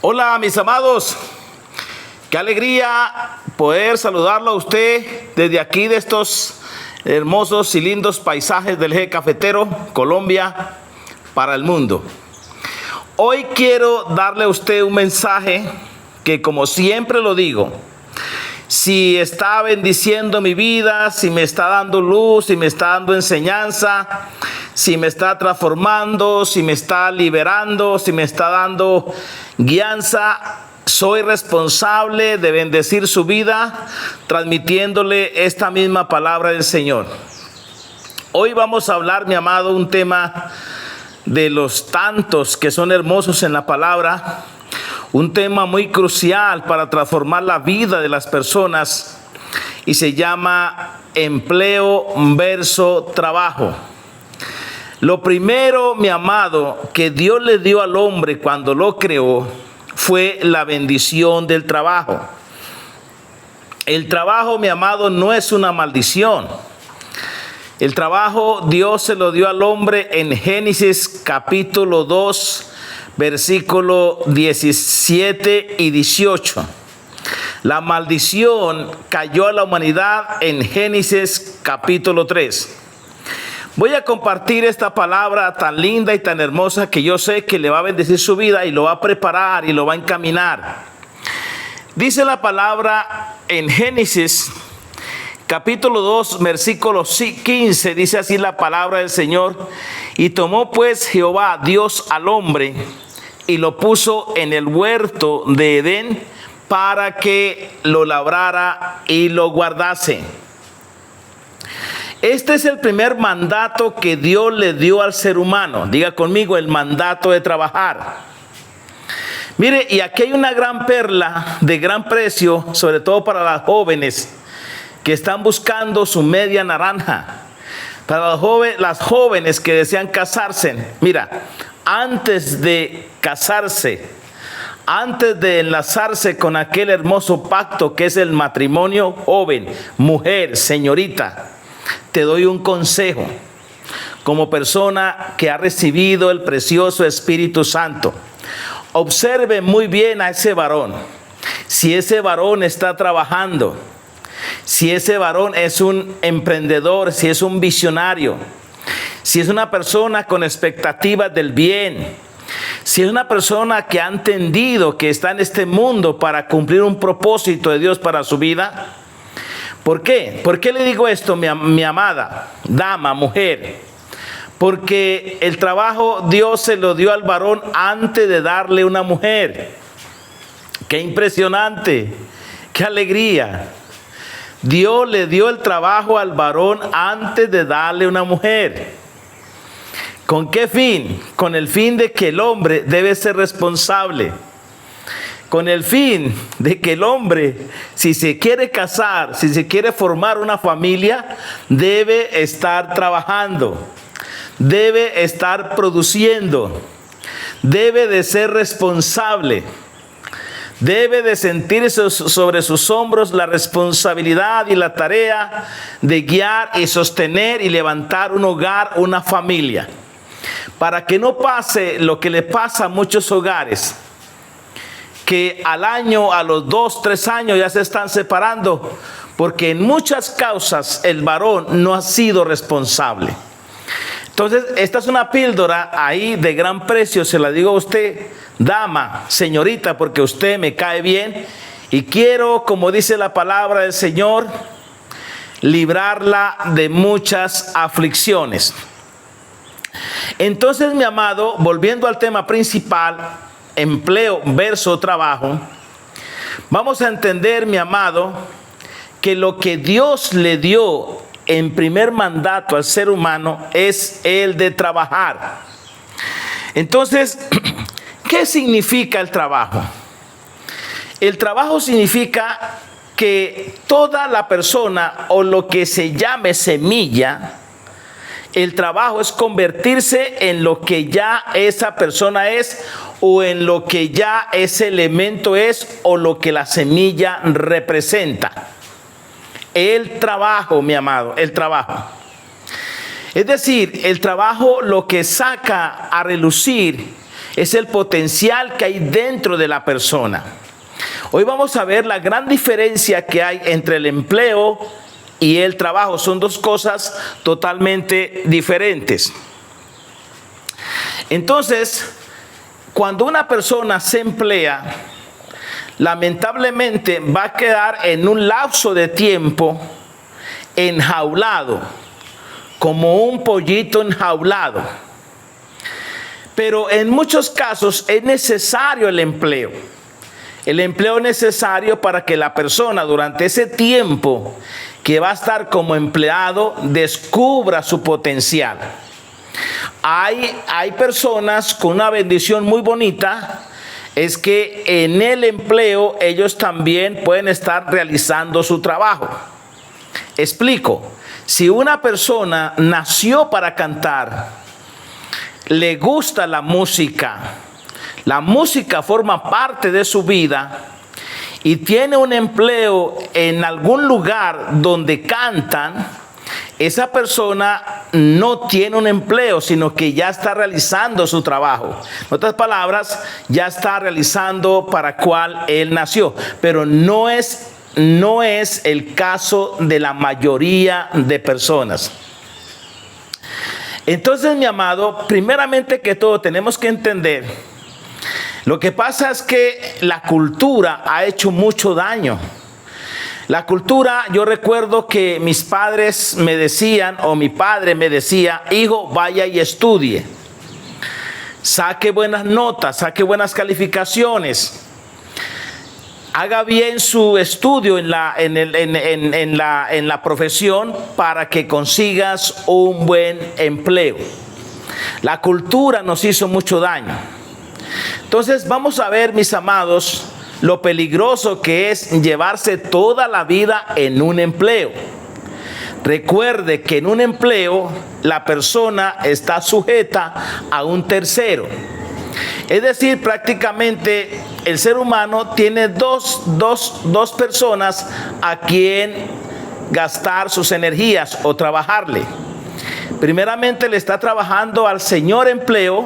Hola mis amados, qué alegría poder saludarlo a usted desde aquí de estos hermosos y lindos paisajes del eje cafetero, Colombia, para el mundo. Hoy quiero darle a usted un mensaje que, como siempre lo digo, si está bendiciendo mi vida, si me está dando luz, si me está dando enseñanza, si me está transformando, si me está liberando, si me está dando guianza, soy responsable de bendecir su vida transmitiéndole esta misma palabra del Señor. Hoy vamos a hablar, mi amado, un tema de los tantos que son hermosos en la palabra, un tema muy crucial para transformar la vida de las personas, y se llama empleo versus trabajo. Lo primero, mi amado, que Dios le dio al hombre cuando lo creó fue la bendición del trabajo. El trabajo, mi amado, no es una maldición. El trabajo Dios se lo dio al hombre en Génesis capítulo 2, versículo 17 y 18. La maldición cayó a la humanidad en Génesis capítulo 3. Voy a compartir esta palabra tan linda y tan hermosa que yo sé que le va a bendecir su vida y lo va a preparar y lo va a encaminar. Dice la palabra en Génesis capítulo 2, versículo 15, dice así la palabra del Señor: y tomó pues Jehová Dios al hombre y lo puso en el huerto de Edén para que lo labrara y lo guardase. Este es el primer mandato que Dios le dio al ser humano. Diga conmigo, el mandato de trabajar. Mire, y aquí hay una gran perla de gran precio, sobre todo para las jóvenes que están buscando su media naranja. Para las jóvenes que desean casarse. Mira, antes de casarse, antes de enlazarse con aquel hermoso pacto que es el matrimonio, joven, mujer, señorita, te doy un consejo como persona que ha recibido el precioso Espíritu Santo. Observe muy bien a ese varón. Si ese varón está trabajando, si ese varón es un emprendedor, si es un visionario, si es una persona con expectativas del bien, si es una persona que ha entendido que está en este mundo para cumplir un propósito de Dios para su vida. ¿Por qué? ¿Por qué le digo esto, mi amada dama, mujer? Porque el trabajo Dios se lo dio al varón antes de darle una mujer. ¡Qué impresionante! ¡Qué alegría! Dios le dio el trabajo al varón antes de darle una mujer. ¿Con qué fin? Con el fin de que el hombre debe ser responsable. Con el fin de que el hombre, si se quiere casar, si se quiere formar una familia, debe estar trabajando, debe estar produciendo, debe de ser responsable, debe de sentir sobre sus hombros la responsabilidad y la tarea de guiar y sostener y levantar un hogar, una familia, para que no pase lo que le pasa a muchos hogares, que al año, a los 2, 3 años ya se están separando, porque en muchas causas el varón no ha sido responsable. Entonces, esta es una píldora ahí de gran precio, se la digo a usted, dama, señorita, porque usted me cae bien y quiero, como dice la palabra del Señor, librarla de muchas aflicciones. Entonces, mi amado, volviendo al tema principal, empleo versus trabajo, vamos a entender, mi amado, que lo que Dios le dio en primer mandato al ser humano es el de trabajar. Entonces, ¿qué significa el trabajo? El trabajo significa que toda la persona, o lo que se llame semilla, el trabajo es convertirse en lo que ya esa persona es, o en lo que ya ese elemento es, o lo que la semilla representa. El trabajo, mi amado, el trabajo. Es decir, el trabajo lo que saca a relucir es el potencial que hay dentro de la persona. Hoy vamos a ver la gran diferencia que hay entre el empleo y el trabajo. Son dos cosas totalmente diferentes. Entonces, cuando una persona se emplea, lamentablemente va a quedar en un lapso de tiempo enjaulado, como un pollito enjaulado. Pero en muchos casos es necesario el empleo. El empleo es necesario para que la persona durante ese tiempo que va a estar como empleado descubra su potencial. Hay personas con una bendición muy bonita, es que en el empleo ellos también pueden estar realizando su trabajo. Explico, si una persona nació para cantar, le gusta la música forma parte de su vida y tiene un empleo en algún lugar donde cantan, esa persona no tiene un empleo, sino que ya está realizando su trabajo. En otras palabras, ya está realizando para cual él nació, pero no es el caso de la mayoría de personas. Entonces, mi amado, primeramente que todo tenemos que entender, lo que pasa es que la cultura ha hecho mucho daño. La cultura, yo recuerdo que mis padres me decían, o mi padre me decía, hijo, vaya y estudie. Saque buenas notas, saque buenas calificaciones. Haga bien su estudio en la profesión para que consigas un buen empleo. La cultura nos hizo mucho daño. Entonces vamos a ver, mis amados, lo peligroso que es llevarse toda la vida en un empleo. Recuerde que en un empleo la persona está sujeta a un tercero. Es decir, prácticamente el ser humano tiene dos personas a quien gastar sus energías o trabajarle. Primeramente le está trabajando al señor empleo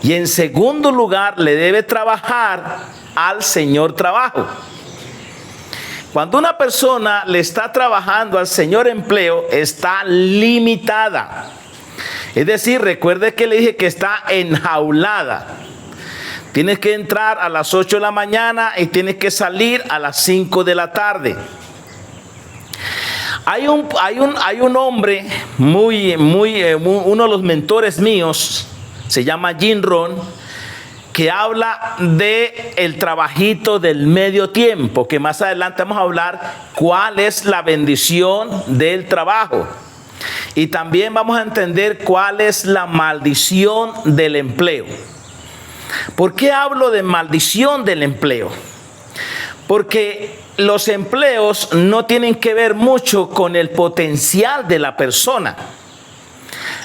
y en segundo lugar le debe trabajar al señor trabajo. Cuando una persona le está trabajando al señor empleo, está limitada. Es decir, recuerde que le dije que está enjaulada. Tienes que entrar a las 8 de la mañana y tienes que salir a las 5 de la tarde. Hay un hombre uno de los mentores míos, se llama Jim Rohn, que habla de el trabajito del medio tiempo, que más adelante vamos a hablar cuál es la bendición del trabajo. Y también vamos a entender cuál es la maldición del empleo. ¿Por qué hablo de maldición del empleo? Porque los empleos no tienen que ver mucho con el potencial de la persona.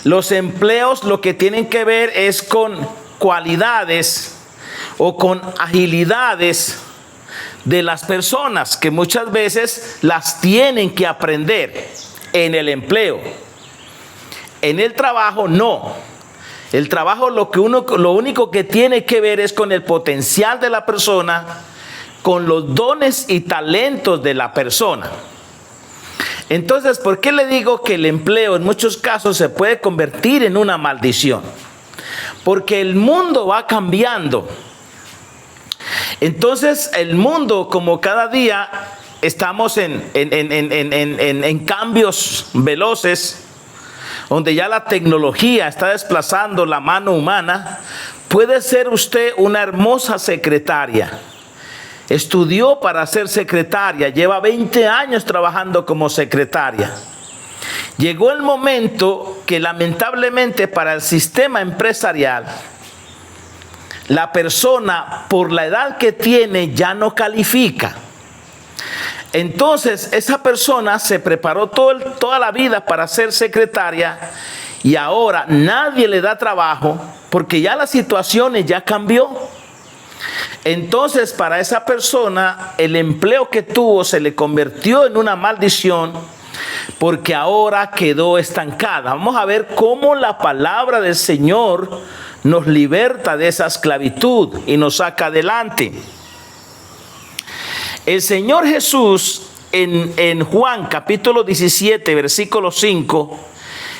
Los empleos lo que tienen que ver es con cualidades o con agilidades de las personas que muchas veces las tienen que aprender en el empleo. En el trabajo no. El trabajo lo único que tiene que ver es con el potencial de la persona, con los dones y talentos de la persona. Entonces, ¿por qué le digo que el empleo en muchos casos se puede convertir en una maldición? Porque el mundo va cambiando. Entonces, el mundo, como cada día estamos en cambios veloces, donde ya la tecnología está desplazando la mano humana, puede ser usted una hermosa secretaria. Estudió para ser secretaria, lleva 20 años trabajando como secretaria. Llegó el momento que lamentablemente para el sistema empresarial, la persona por la edad que tiene ya no califica. Entonces esa persona se preparó toda la vida para ser secretaria y ahora nadie le da trabajo porque ya las situaciones ya cambió. Entonces para esa persona el empleo que tuvo se le convirtió en una maldición porque ahora quedó estancada. Vamos a ver cómo la palabra del Señor nos liberta de esa esclavitud y nos saca adelante. El Señor Jesús en Juan capítulo 17, versículo 5,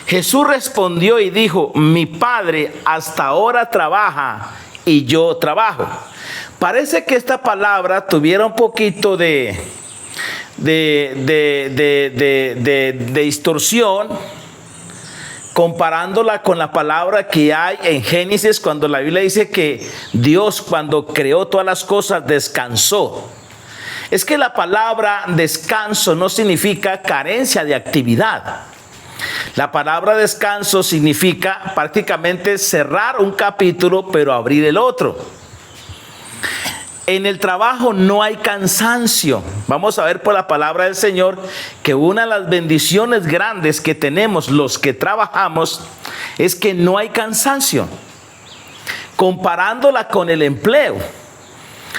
Jesús respondió y dijo: mi Padre hasta ahora trabaja y yo trabajo. Parece que esta palabra tuviera un poquito de distorsión, comparándola con la palabra que hay en Génesis, cuando la Biblia dice que Dios, cuando creó todas las cosas, descansó. Es que la palabra descanso no significa carencia de actividad. La palabra descanso significa prácticamente cerrar un capítulo pero abrir el otro. En el trabajo no hay cansancio. Vamos a ver por la palabra del Señor que una de las bendiciones grandes que tenemos los que trabajamos es que no hay cansancio. Comparándola con el empleo,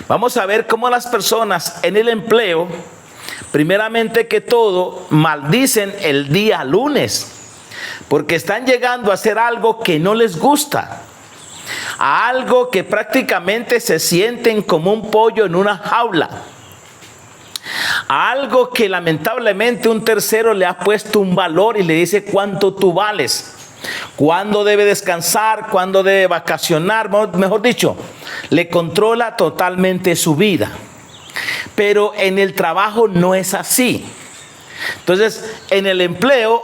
vamos a ver cómo las personas en el empleo, primeramente que todo, maldicen el día lunes, porque están llegando a hacer algo que no les gusta, a algo que prácticamente se sienten como un pollo en una jaula, a algo que lamentablemente un tercero le ha puesto un valor y le dice cuánto tú vales, cuándo debe descansar, cuándo debe vacacionar, mejor dicho, le controla totalmente su vida. Pero en el trabajo no es así. Entonces, en el empleo,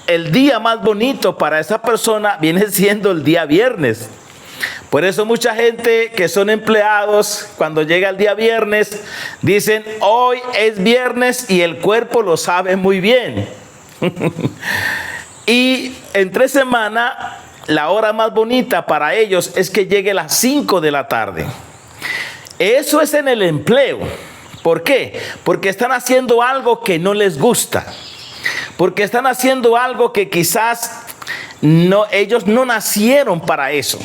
el día más bonito para esa persona viene siendo el día viernes. Por eso mucha gente que son empleados, cuando llega el día viernes, dicen: hoy es viernes, y el cuerpo lo sabe muy bien. Y entre semana, la hora más bonita para ellos es que llegue a las 5 de la tarde. Eso es en el empleo. ¿Por qué? Porque están haciendo algo que no les gusta. Porque están haciendo algo que quizás ellos no nacieron para eso,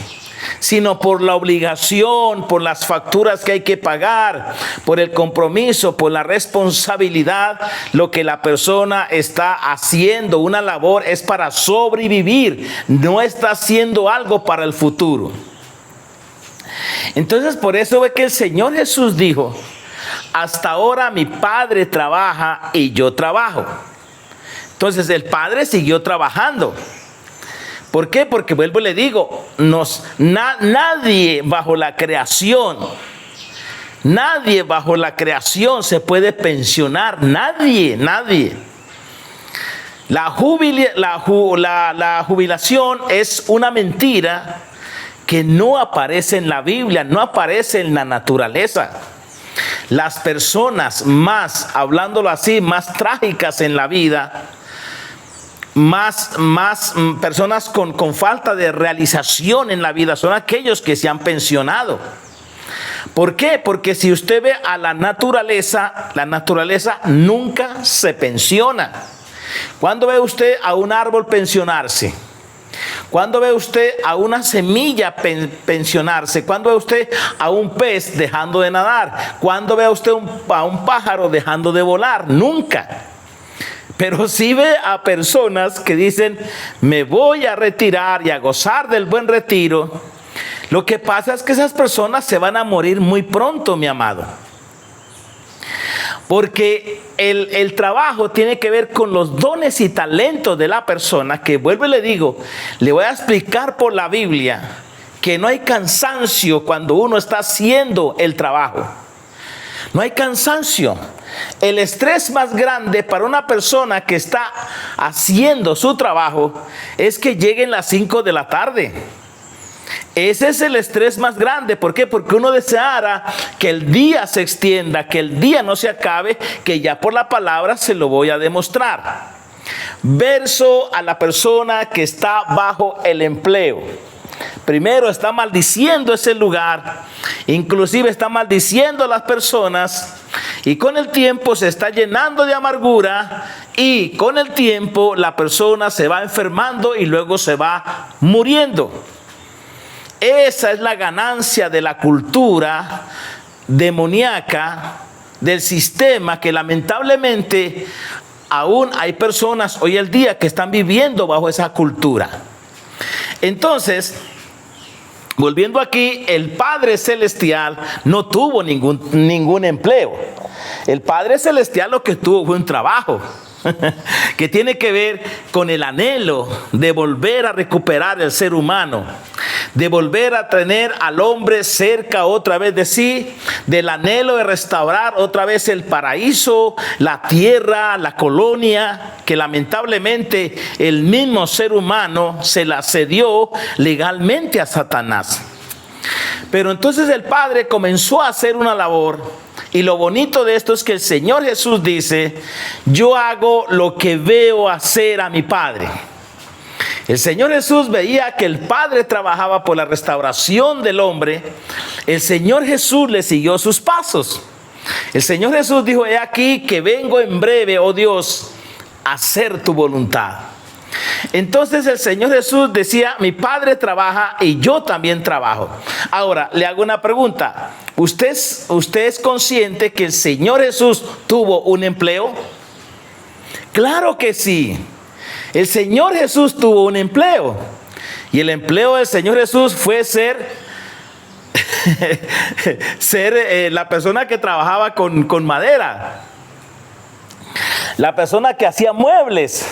sino por la obligación, por las facturas que hay que pagar, por el compromiso, por la responsabilidad. Lo que la persona está haciendo, una labor, es para sobrevivir, no está haciendo algo para el futuro. Entonces, por eso ve que el Señor Jesús dijo: hasta ahora mi Padre trabaja y yo trabajo. Entonces el Padre siguió trabajando. ¿Por qué? Porque vuelvo y le digo, nadie bajo la creación se puede pensionar. Nadie. La jubilación es una mentira que no aparece en la Biblia, no aparece en la naturaleza. Las personas más, hablándolo así, más trágicas en la vida, más personas con falta de realización en la vida, son aquellos que se han pensionado. ¿Por qué? Porque si usted ve a la naturaleza nunca se pensiona. ¿Cuándo ve usted a un árbol pensionarse? ¿Cuándo ve usted a una semilla pensionarse? ¿Cuándo ve usted a un pez dejando de nadar? ¿Cuándo ve usted a un pájaro dejando de volar? Nunca. Pero sí ve a personas que dicen: me voy a retirar y a gozar del buen retiro. Lo que pasa es que esas personas se van a morir muy pronto, mi amado. Porque el trabajo tiene que ver con los dones y talentos de la persona, que vuelvo y le digo, le voy a explicar por la Biblia que no hay cansancio cuando uno está haciendo el trabajo. No hay cansancio. El estrés más grande para una persona que está haciendo su trabajo es que lleguen las 5 de la tarde. Ese es el estrés más grande. ¿Por qué? Porque uno deseara que el día se extienda, que el día no se acabe, que ya por la palabra se lo voy a demostrar. Verso a la persona que está bajo el empleo. Primero está maldiciendo ese lugar, inclusive está maldiciendo a las personas, y con el tiempo se está llenando de amargura, y con el tiempo la persona se va enfermando y luego se va muriendo. Esa es la ganancia de la cultura demoníaca, del sistema, que lamentablemente aún hay personas hoy en día que están viviendo bajo esa cultura. Entonces, Volviendo aquí, el Padre Celestial no tuvo ningún empleo. El Padre Celestial lo que tuvo fue un trabajo que tiene que ver con el anhelo de volver a recuperar el ser humano, de volver a tener al hombre cerca otra vez de sí, del anhelo de restaurar otra vez el paraíso, la tierra, la colonia, que lamentablemente el mismo ser humano se la cedió legalmente a Satanás. Pero entonces el Padre comenzó a hacer una labor. Y lo bonito de esto es que el Señor Jesús dice: yo hago lo que veo hacer a mi Padre. El Señor Jesús veía que el Padre trabajaba por la restauración del hombre. El Señor Jesús le siguió sus pasos. El Señor Jesús dijo: he aquí que vengo en breve, oh Dios, a hacer tu voluntad. Entonces el Señor Jesús decía: mi Padre trabaja y yo también trabajo. Ahora, le hago una pregunta. ¿Usted es consciente que el Señor Jesús tuvo un empleo? Claro que sí. El Señor Jesús tuvo un empleo. Y el empleo del Señor Jesús fue ser la persona que trabajaba con madera. La persona que hacía muebles.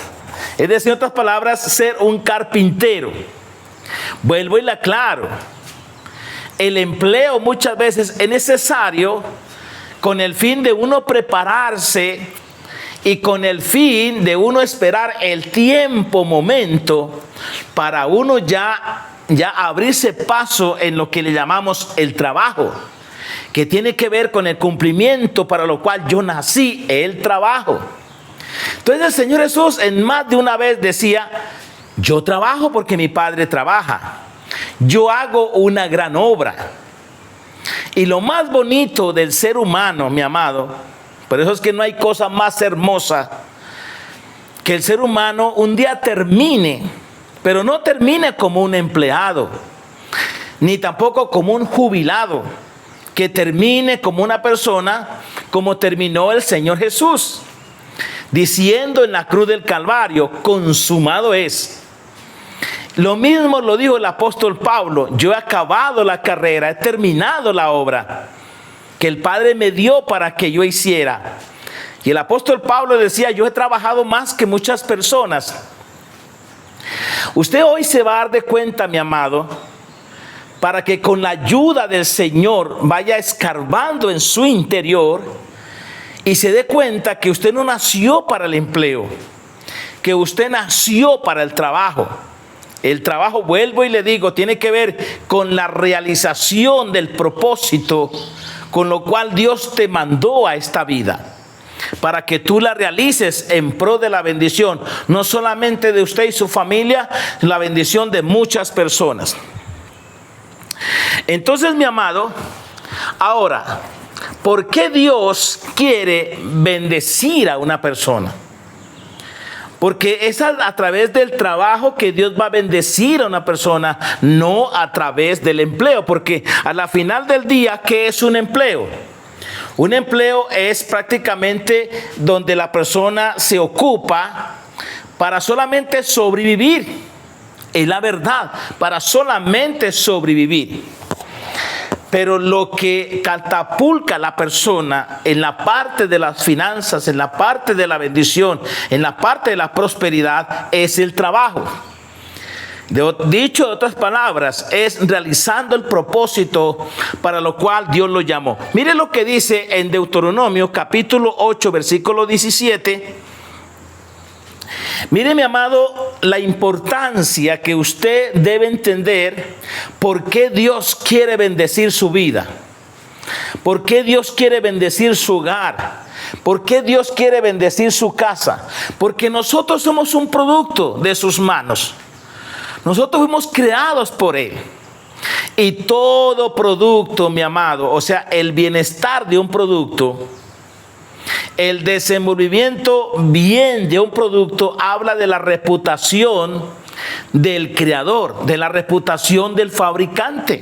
Es decir, en otras palabras, ser un carpintero. Vuelvo y le aclaro. El empleo muchas veces es necesario con el fin de uno prepararse y con el fin de uno esperar el tiempo, momento, para uno ya abrirse paso en lo que le llamamos el trabajo, que tiene que ver con el cumplimiento para lo cual yo nací, el trabajo. Entonces el Señor Jesús en más de una vez decía: yo trabajo porque mi Padre trabaja. Yo hago una gran obra. Y lo más bonito del ser humano, mi amado, por eso es que no hay cosa más hermosa que el ser humano un día termine, pero no termine como un empleado, ni tampoco como un jubilado, que termine como una persona como terminó el Señor Jesús, diciendo en la cruz del Calvario: consumado es. Lo mismo lo dijo el apóstol Pablo: yo he acabado la carrera, he terminado la obra que el Padre me dio para que yo hiciera. Y el apóstol Pablo decía: yo he trabajado más que muchas personas. Usted hoy se va a dar de cuenta, mi amado, para que con la ayuda del Señor vaya escarbando en su interior y se dé cuenta que usted no nació para el empleo, que usted nació para el trabajo. El trabajo, vuelvo y le digo, tiene que ver con la realización del propósito con lo cual Dios te mandó a esta vida, para que tú la realices en pro de la bendición, no solamente de usted y su familia, la bendición de muchas personas. Entonces, mi amado, ahora, ¿por qué Dios quiere bendecir a una persona? Porque es a través del trabajo que Dios va a bendecir a una persona, no a través del empleo. Porque a la final del día, ¿qué es un empleo? Un empleo es prácticamente donde la persona se ocupa para solamente sobrevivir. Es la verdad, para solamente sobrevivir. Pero lo que catapulta a la persona en la parte de las finanzas, en la parte de la bendición, en la parte de la prosperidad, es el trabajo. Dicho de otras palabras, es realizando el propósito para lo cual Dios lo llamó. Mire lo que dice en Deuteronomio capítulo 8, versículo 17. Mire, mi amado, la importancia que usted debe entender por qué Dios quiere bendecir su vida, por qué Dios quiere bendecir su hogar, por qué Dios quiere bendecir su casa. Porque nosotros somos un producto de sus manos. Nosotros fuimos creados por Él. Y todo producto, mi amado, o sea, el bienestar de un producto, el desenvolvimiento bien de un producto, habla de la reputación del creador, de la reputación del fabricante.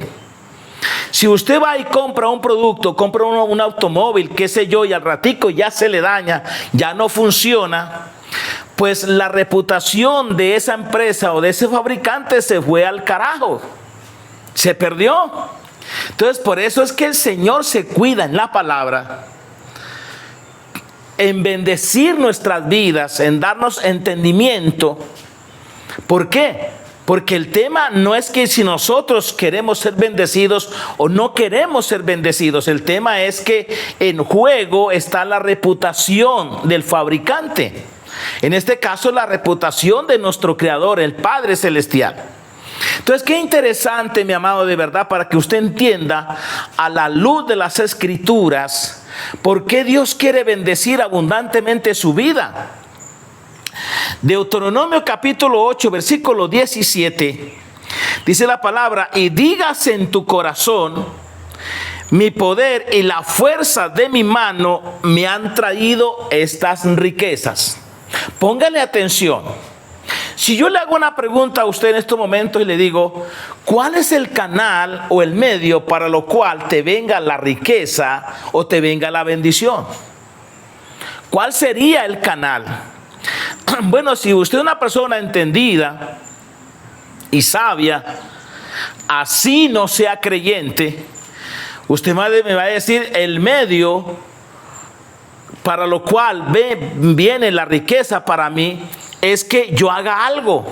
Si usted va y compra un producto, compra un automóvil, qué sé yo, y al ratico ya se le daña, ya no funciona, pues la reputación de esa empresa o de ese fabricante se fue al carajo. Se perdió. Entonces, por eso es que el Señor se cuida en la palabra, en bendecir nuestras vidas, en darnos entendimiento. ¿Por qué? Porque el tema no es que si nosotros queremos ser bendecidos o no queremos ser bendecidos. El tema es que en juego está la reputación del fabricante. En este caso, la reputación de nuestro Creador, el Padre Celestial. Entonces, qué interesante, mi amado, de verdad, para que usted entienda a la luz de las Escrituras por qué Dios quiere bendecir abundantemente su vida. Deuteronomio capítulo 8, versículo 17, dice la palabra: y digas en tu corazón, mi poder y la fuerza de mi mano me han traído estas riquezas. Póngale atención. Si yo le hago una pregunta a usted en estos momentos y le digo, ¿cuál es el canal o el medio para lo cual te venga la riqueza o te venga la bendición? ¿Cuál sería el canal? Bueno, si usted es una persona entendida y sabia, así no sea creyente, usted me va a decir el medio para lo cual viene la riqueza para mí es que yo haga algo.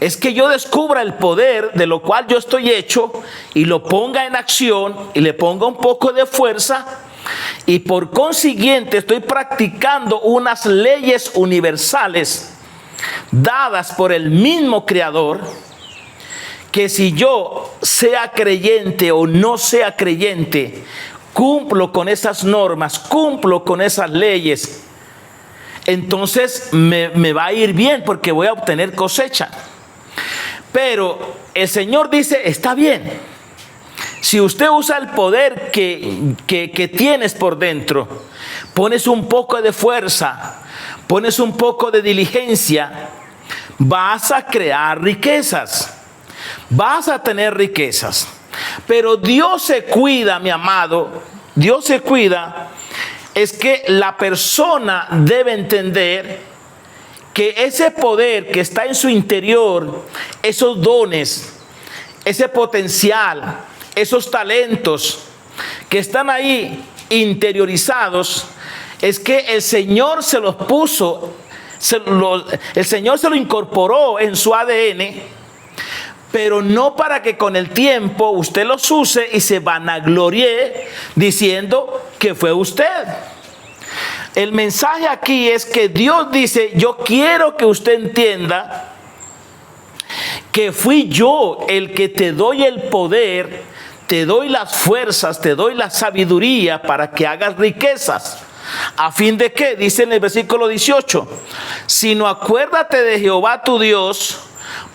Es que yo descubra el poder de lo cual yo estoy hecho y lo ponga en acción y le ponga un poco de fuerza. Y por consiguiente estoy practicando unas leyes universales dadas por el mismo Creador, que si yo sea creyente o no sea creyente, cumplo con esas normas, cumplo con esas leyes, entonces me va a ir bien porque voy a obtener cosecha. Pero el Señor dice, está bien. Si usted usa el poder que tienes por dentro, pones un poco de fuerza, pones un poco de diligencia, vas a crear riquezas, vas a tener riquezas. Pero Dios se cuida, mi amado, Dios se cuida, es que la persona debe entender que ese poder que está en su interior, esos dones, ese potencial, esos talentos que están ahí interiorizados, es que el Señor se los puso, el Señor se lo incorporó en su ADN, pero no para que con el tiempo usted los use y se vanaglorie diciendo que fue usted. El mensaje aquí es que Dios dice, yo quiero que usted entienda que fui yo el que te doy el poder, te doy las fuerzas, te doy la sabiduría para que hagas riquezas. ¿A fin de qué? Dice en el versículo 18, sino acuérdate de Jehová tu Dios,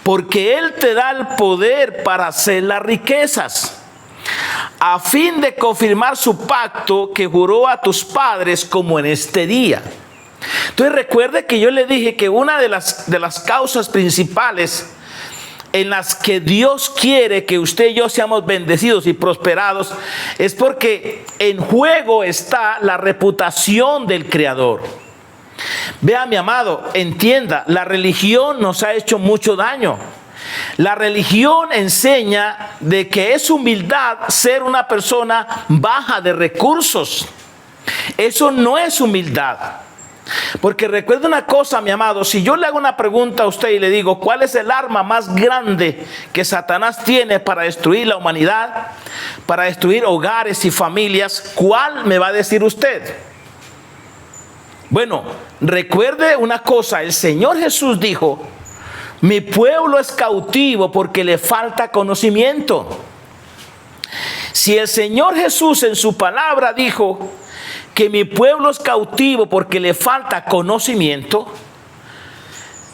porque Él te da el poder para hacer las riquezas, a fin de confirmar su pacto que juró a tus padres como en este día. Entonces recuerde que yo le dije que una de las causas principales en las que Dios quiere que usted y yo seamos bendecidos y prosperados es porque en juego está la reputación del Creador. Vea, mi amado, entienda, la religión nos ha hecho mucho daño. La religión enseña de que es humildad ser una persona baja de recursos. Eso no es humildad. Porque recuerda una cosa, mi amado, si yo le hago una pregunta a usted y le digo, ¿cuál es el arma más grande que Satanás tiene para destruir la humanidad, para destruir hogares y familias? ¿Cuál me va a decir usted? Bueno, recuerde una cosa, el Señor Jesús dijo, mi pueblo es cautivo porque le falta conocimiento. Si el Señor Jesús en su palabra dijo que mi pueblo es cautivo porque le falta conocimiento,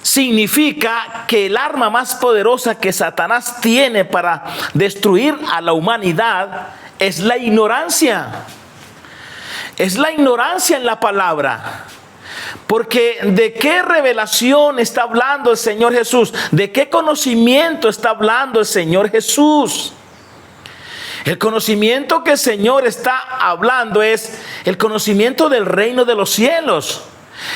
significa que el arma más poderosa que Satanás tiene para destruir a la humanidad es la ignorancia. Es la ignorancia en la palabra. Porque ¿de qué revelación está hablando el Señor Jesús? ¿De qué conocimiento está hablando el Señor Jesús? El conocimiento que el Señor está hablando es el conocimiento del reino de los cielos.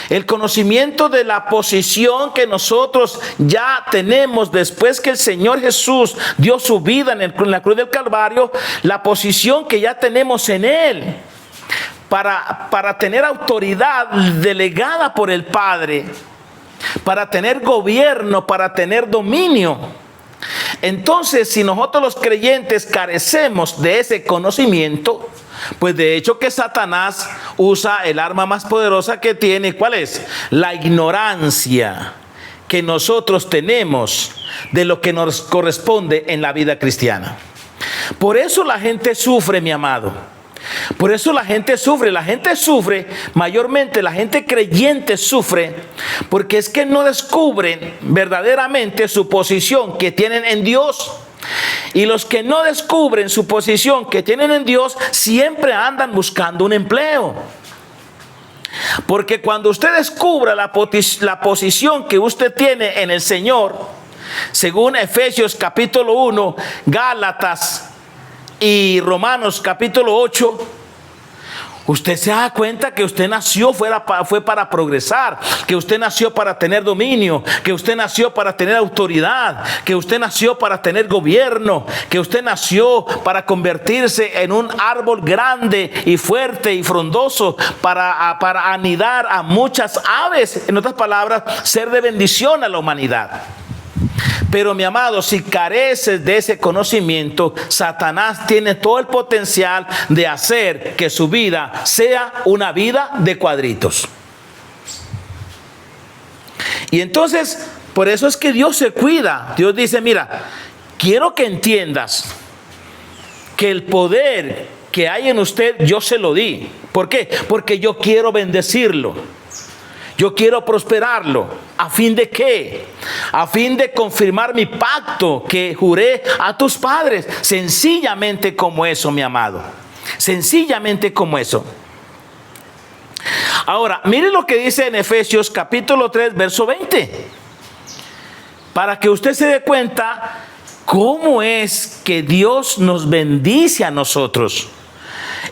El conocimiento de la posición que nosotros ya tenemos después que el Señor Jesús dio su vida en la cruz del Calvario, la posición que ya tenemos en Él para tener autoridad delegada por el Padre, para tener gobierno, para tener dominio. Entonces, si nosotros los creyentes carecemos de ese conocimiento, pues de hecho que Satanás usa el arma más poderosa que tiene. ¿Cuál es? La ignorancia que nosotros tenemos de lo que nos corresponde en la vida cristiana. Por eso la gente sufre, mi amado. Por eso la gente sufre, mayormente la gente creyente sufre, porque es que no descubren verdaderamente su posición que tienen en Dios. Y los que no descubren su posición que tienen en Dios, siempre andan buscando un empleo. Porque cuando usted descubra la posición que usted tiene en el Señor, según Efesios capítulo 1, Gálatas y Romanos capítulo 8, usted se da cuenta que usted nació fue para progresar, que usted nació para tener dominio, que usted nació para tener autoridad, que usted nació para tener gobierno, que usted nació para convertirse en un árbol grande y fuerte y frondoso, para anidar a muchas aves, en otras palabras, ser de bendición a la humanidad. Pero mi amado, si careces de ese conocimiento, Satanás tiene todo el potencial de hacer que su vida sea una vida de cuadritos. Y entonces, por eso es que Dios se cuida. Dios dice, mira, quiero que entiendas que el poder que hay en usted, yo se lo di. ¿Por qué? Porque yo quiero bendecirlo. Yo quiero prosperarlo. ¿A fin de qué? A fin de confirmar mi pacto que juré a tus padres. Sencillamente como eso, mi amado. Sencillamente como eso. Ahora, mire lo que dice en Efesios capítulo 3, verso 20. Para que usted se dé cuenta cómo es que Dios nos bendice a nosotros.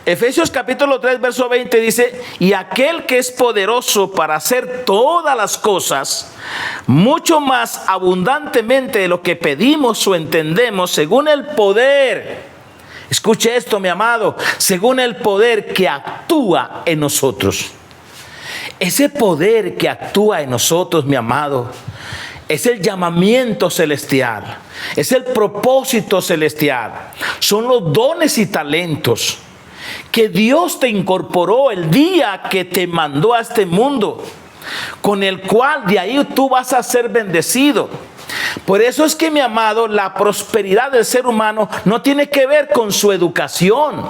Efesios capítulo 3, verso 20 dice: y aquel que es poderoso para hacer todas las cosas, mucho más abundantemente de lo que pedimos o entendemos, según el poder, escuche esto, mi amado, según el poder que actúa en nosotros. Ese poder que actúa en nosotros, mi amado, es el llamamiento celestial, es el propósito celestial, son los dones y talentos que Dios te incorporó el día que te mandó a este mundo, con el cual de ahí tú vas a ser bendecido. Por eso es que, mi amado, la prosperidad del ser humano no tiene que ver con su educación.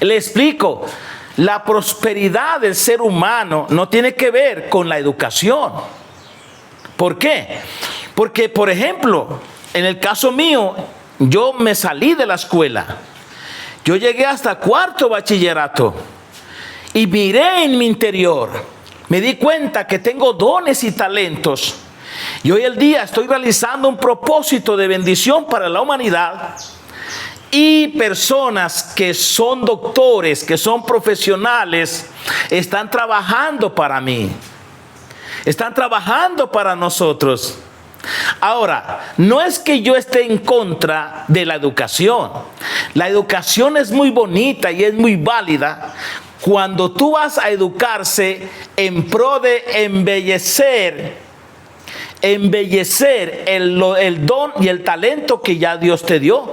Le explico, la prosperidad del ser humano no tiene que ver con la educación. ¿Por qué? Porque, por ejemplo, en el caso mío, yo me salí de la escuela. Yo llegué hasta cuarto bachillerato y miré en mi interior. Me di cuenta que tengo dones y talentos. Y hoy el día estoy realizando un propósito de bendición para la humanidad. Y personas que son doctores, que son profesionales, están trabajando para mí. Están trabajando para nosotros. Ahora, no es que yo esté en contra de la educación. La educación es muy bonita y es muy válida cuando tú vas a educarse en pro de embellecer el don y el talento que ya Dios te dio.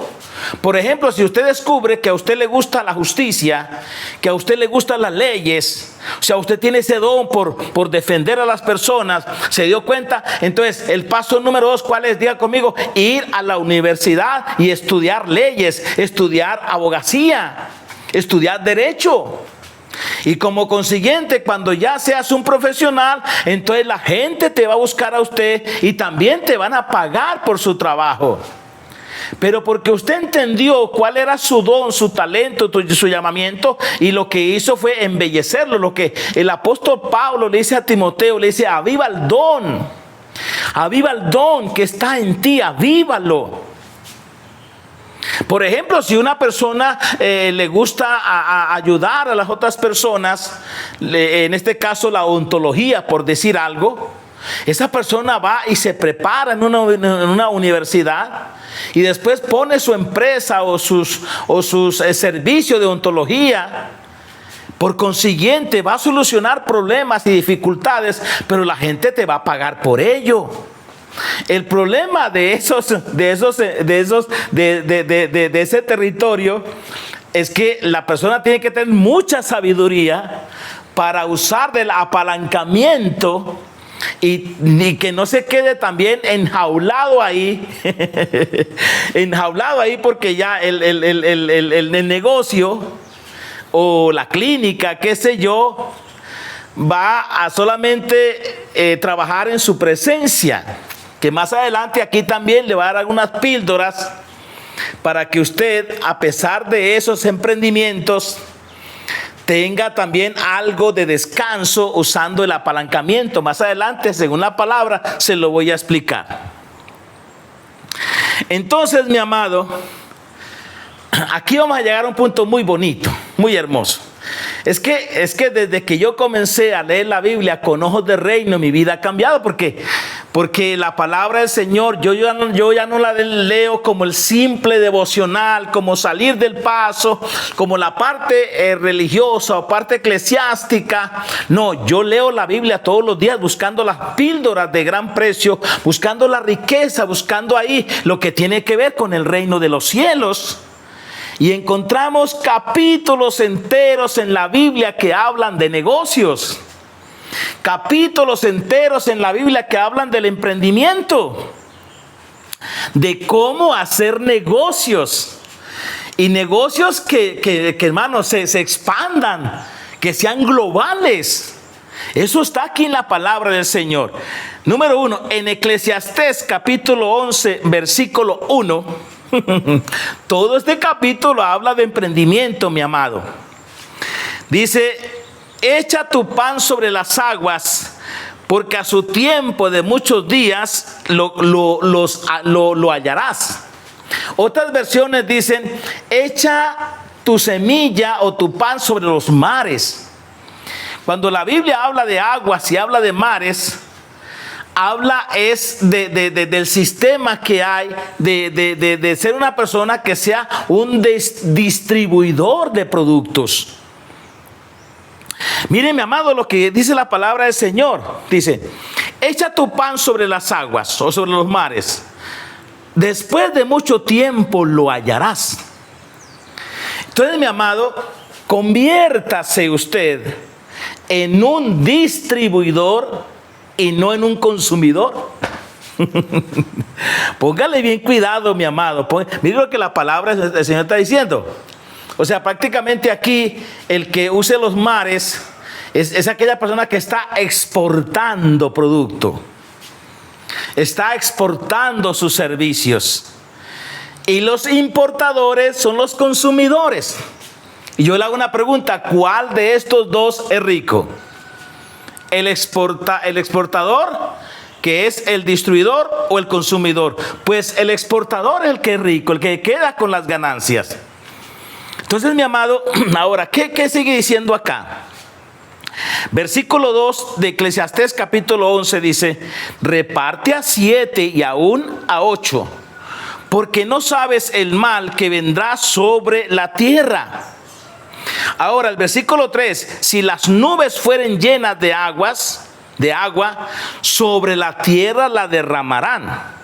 Por ejemplo, si usted descubre que a usted le gusta la justicia, que a usted le gustan las leyes, o sea, usted tiene ese don por defender a las personas, se dio cuenta, entonces el paso número 2, ¿cuál es? Diga conmigo: ir a la universidad y estudiar leyes, estudiar abogacía, estudiar derecho. Y como consiguiente, cuando ya seas un profesional, entonces la gente te va a buscar a usted y también te van a pagar por su trabajo. Pero porque usted entendió cuál era su don, su talento, su llamamiento, y lo que hizo fue embellecerlo. Lo que el apóstol Pablo le dice a Timoteo, le dice: aviva el don que está en ti, avívalo. Por ejemplo, si una persona le gusta ayudar a las otras personas, en este caso la odontología, por decir algo, esa persona va y se prepara en una universidad y después pone su empresa o sus servicios de odontología. Por consiguiente, va a solucionar problemas y dificultades, pero la gente te va a pagar por ello. El problema de ese territorio es que la persona tiene que tener mucha sabiduría para usar del apalancamiento y que no se quede también enjaulado ahí, enjaulado ahí, porque ya el negocio o la clínica, qué sé yo, va a solamente trabajar en su presencia. Que más adelante aquí también le va a dar algunas píldoras para que usted, a pesar de esos emprendimientos, tenga también algo de descanso usando el apalancamiento. Más adelante, según la palabra, se lo voy a explicar. Entonces, mi amado, aquí vamos a llegar a un punto muy bonito, muy hermoso. Es que desde que yo comencé a leer la Biblia con ojos de reino, mi vida ha cambiado. Porque la palabra del Señor, yo ya no la leo como el simple devocional, como salir del paso, como la parte religiosa o parte eclesiástica. No, yo leo la Biblia todos los días buscando las píldoras de gran precio, buscando la riqueza, buscando ahí lo que tiene que ver con el reino de los cielos. Y encontramos capítulos enteros en la Biblia que hablan de negocios. Capítulos enteros en la Biblia que hablan del emprendimiento. De cómo hacer negocios. Y negocios que hermanos, se expandan. Que sean globales. Eso está aquí en la palabra del Señor. Número 1, en Eclesiastés capítulo 11, versículo 1. Todo este capítulo habla de emprendimiento, mi amado. Dice: echa tu pan sobre las aguas, porque a su tiempo de muchos días lo hallarás. Otras versiones dicen: echa tu semilla o tu pan sobre los mares. Cuando la Biblia habla de aguas y habla de mares, habla del sistema que hay, de ser una persona que sea un distribuidor de productos. Miren, mi amado, lo que dice la palabra del Señor. Dice: echa tu pan sobre las aguas o sobre los mares. Después de mucho tiempo lo hallarás. Entonces, mi amado, conviértase usted en un distribuidor y no en un consumidor. Póngale bien cuidado, mi amado. Mire lo que la palabra del Señor está diciendo. O sea, prácticamente aquí el que use los mares es aquella persona que está exportando producto. Está exportando sus servicios. Y los importadores son los consumidores. Y yo le hago una pregunta: ¿cuál de estos dos es rico? ¿El exportador, que es el distribuidor, o el consumidor? Pues el exportador es el que es rico, el que queda con las ganancias. Entonces, mi amado, ahora, ¿qué sigue diciendo acá? Versículo 2 de Eclesiastés capítulo 11 dice: reparte a 7 y aún a 8, porque no sabes el mal que vendrá sobre la tierra. Ahora el versículo 3: si las nubes fueren llenas de agua, sobre la tierra la derramarán.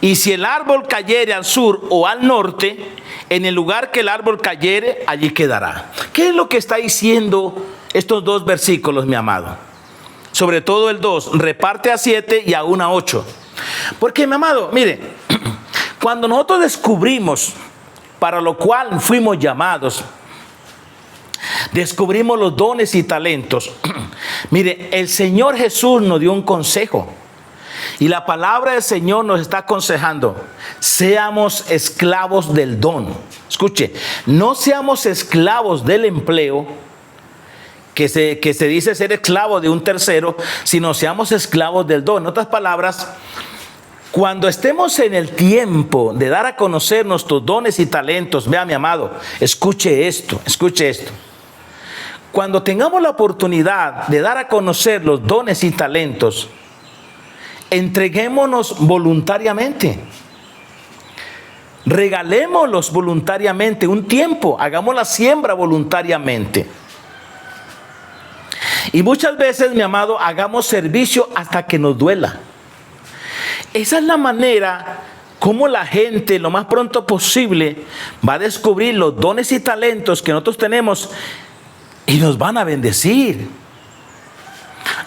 Y si el árbol cayere al sur o al norte, en el lugar que el árbol cayere, allí quedará. ¿Qué es lo que está diciendo estos dos versículos, mi amado? Sobre todo el 2, reparte a 7 y aún a 8. Porque, mi amado, mire, cuando nosotros descubrimos para lo cual fuimos llamados, descubrimos los dones y talentos. Mire, el Señor Jesús nos dio un consejo. Y la palabra del Señor nos está aconsejando: seamos esclavos del don. Escuche, no seamos esclavos del empleo, que se dice ser esclavo de un tercero, sino seamos esclavos del don. En otras palabras, Cuando estemos en el tiempo de dar a conocer nuestros dones y talentos, vea mi amado, escuche esto, escuche esto. Cuando tengamos la oportunidad de dar a conocer los dones y talentos, entreguémonos voluntariamente. Regalémoslos voluntariamente un tiempo, hagamos la siembra voluntariamente. Y muchas veces, mi amado, hagamos servicio hasta que nos duela. Esa es la manera como la gente lo más pronto posible va a descubrir los dones y talentos que nosotros tenemos y nos van a bendecir.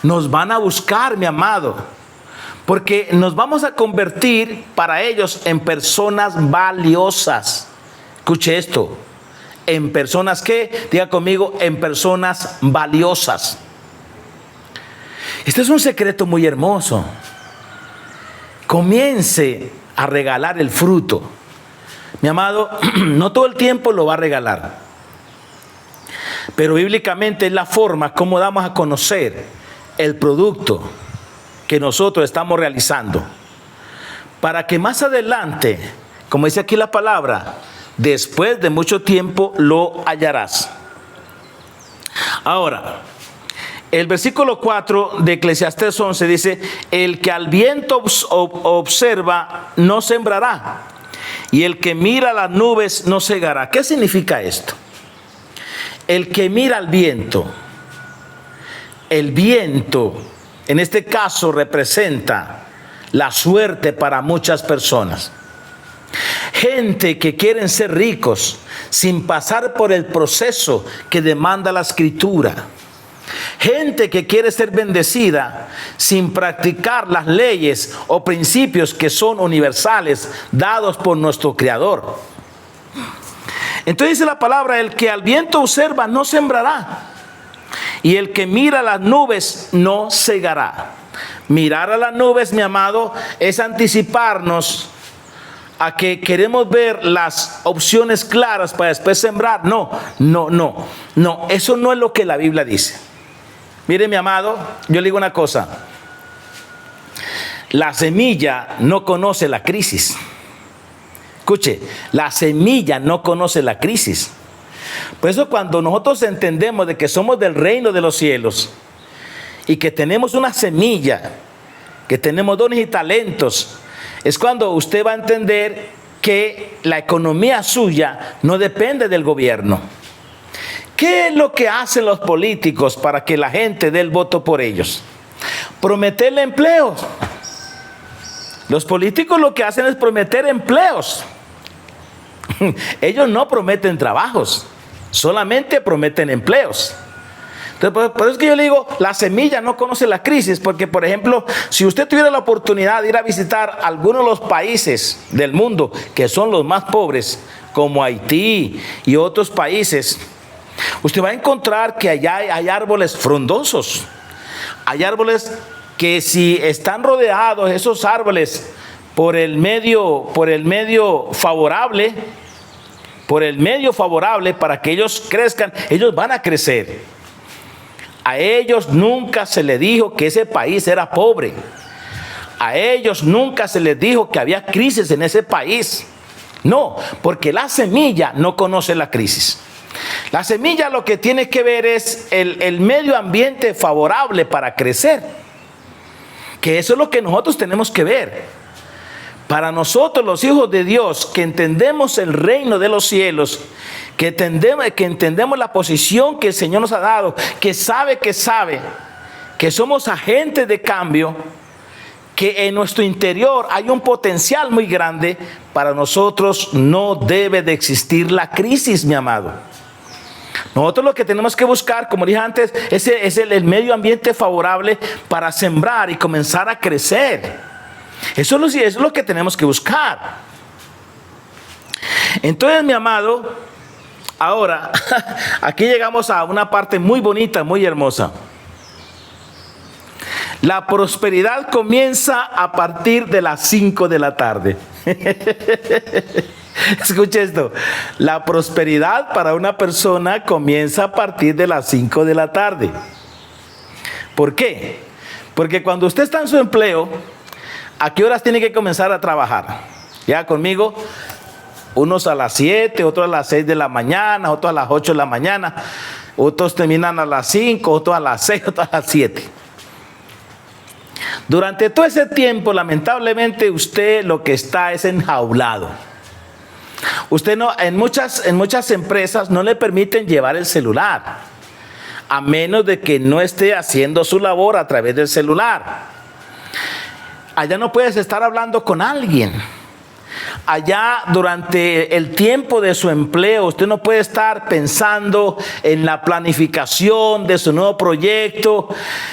Nos van a buscar, mi amado, porque nos vamos a convertir para ellos en personas valiosas. Escuche esto, en personas que, diga conmigo, en personas valiosas. Este es un secreto muy hermoso. Comience a regalar el fruto. Mi amado, no todo el tiempo lo va a regalar, pero bíblicamente es la forma como damos a conocer el producto que nosotros estamos realizando, para que más adelante, como dice aquí la palabra, después de mucho tiempo lo hallarás. Ahora, el versículo 4 de Eclesiastés 11 dice: el que al viento observa no sembrará, y el que mira las nubes no segará. ¿Qué significa esto? El que mira al viento. El viento, en este caso, representa la suerte para muchas personas. Gente que quieren ser ricos sin pasar por el proceso que demanda la Escritura. Gente que quiere ser bendecida sin practicar las leyes o principios que son universales dados por nuestro Creador. Entonces dice la palabra: el que al viento observa no sembrará, y el que mira las nubes no segará. Mirar a las nubes, mi amado, es anticiparnos a que queremos ver las opciones claras para después sembrar. No, eso no es lo que la Biblia dice. Mire, mi amado, yo le digo una cosa: la semilla no conoce la crisis. Escuche, la semilla no conoce la crisis. Por eso, cuando nosotros entendemos de que somos del reino de los cielos y que tenemos una semilla, que tenemos dones y talentos, es cuando usted va a entender que la economía suya no depende del gobierno. ¿Qué es lo que hacen los políticos para que la gente dé el voto por ellos? Prometerle empleos. Los políticos lo que hacen es prometer empleos. Ellos no prometen trabajos, solamente prometen empleos. Entonces, por eso es que yo le digo, la semilla no conoce la crisis, porque, por ejemplo, si usted tuviera la oportunidad de ir a visitar algunos de los países del mundo que son los más pobres, como Haití y otros países, usted va a encontrar que allá hay árboles frondosos. Hay árboles que, si están rodeados esos árboles por el medio favorable para que ellos crezcan, ellos van a crecer. A ellos nunca se les dijo que ese país era pobre. A ellos nunca se les dijo que había crisis en ese país. No, porque la semilla no conoce la crisis. La semilla lo que tiene que ver es el medio ambiente favorable para crecer. Que eso es lo que nosotros tenemos que ver. Para nosotros, los hijos de Dios, que entendemos el reino de los cielos, que entendemos la posición que el Señor nos ha dado, que sabe que somos agentes de cambio, que en nuestro interior hay un potencial muy grande, para nosotros no debe de existir la crisis, mi amado. Nosotros lo que tenemos que buscar, como dije antes, es el medio ambiente favorable para sembrar y comenzar a crecer. Eso es lo que tenemos que buscar. Entonces, mi amado, ahora aquí llegamos a una parte muy bonita, muy hermosa. La prosperidad comienza a partir de las 5 de la tarde. Escuche esto: la prosperidad para una persona comienza a partir de las 5 de la tarde. ¿Por qué? Porque cuando usted está en su empleo, ¿A qué horas tiene que comenzar a trabajar? Ya conmigo, unos a las 7, otros a las 6 de la mañana, otros a las 8 de la mañana, otros terminan a las 5, otros a las 6, otros a las 7. Durante todo ese tiempo, lamentablemente, usted lo que está es enjaulado. Usted no, en muchas empresas no le permiten llevar el celular, a menos de que no esté haciendo su labor a través del celular. Allá no puedes estar hablando con alguien. Allá durante el tiempo de su empleo, usted no puede estar pensando en la planificación de su nuevo proyecto,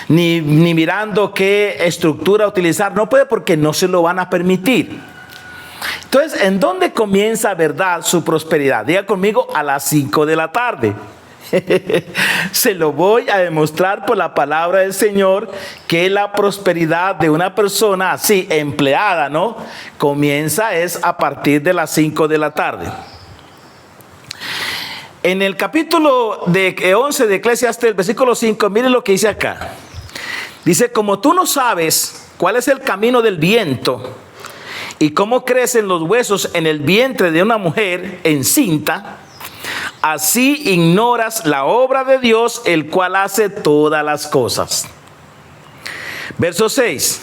ni mirando qué estructura utilizar. No puede, porque no se lo van a permitir. Entonces, ¿en dónde comienza, verdad, su prosperidad? Diga conmigo, a las 5 de la tarde. Se lo voy a demostrar por la palabra del Señor, que la prosperidad de una persona así, empleada, ¿no? Comienza es a partir de las 5 de la tarde. En el capítulo 11 de Eclesiastés, el versículo 5, miren lo que dice acá. Dice: como tú no sabes cuál es el camino del viento y cómo crecen los huesos en el vientre de una mujer encinta, así ignoras la obra de Dios, el cual hace todas las cosas. Verso 6.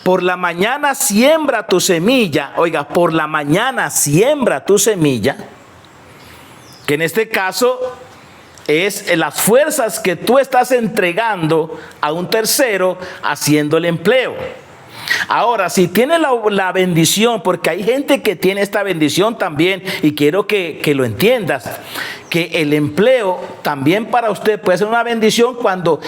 Por la mañana siembra tu semilla. Oiga, por la mañana siembra tu semilla, que en este caso es las fuerzas que tú estás entregando a un tercero haciendo el empleo. Ahora, si tiene la bendición, porque hay gente que tiene esta bendición también, y quiero que lo entiendas, que el empleo también para usted puede ser una bendición cuando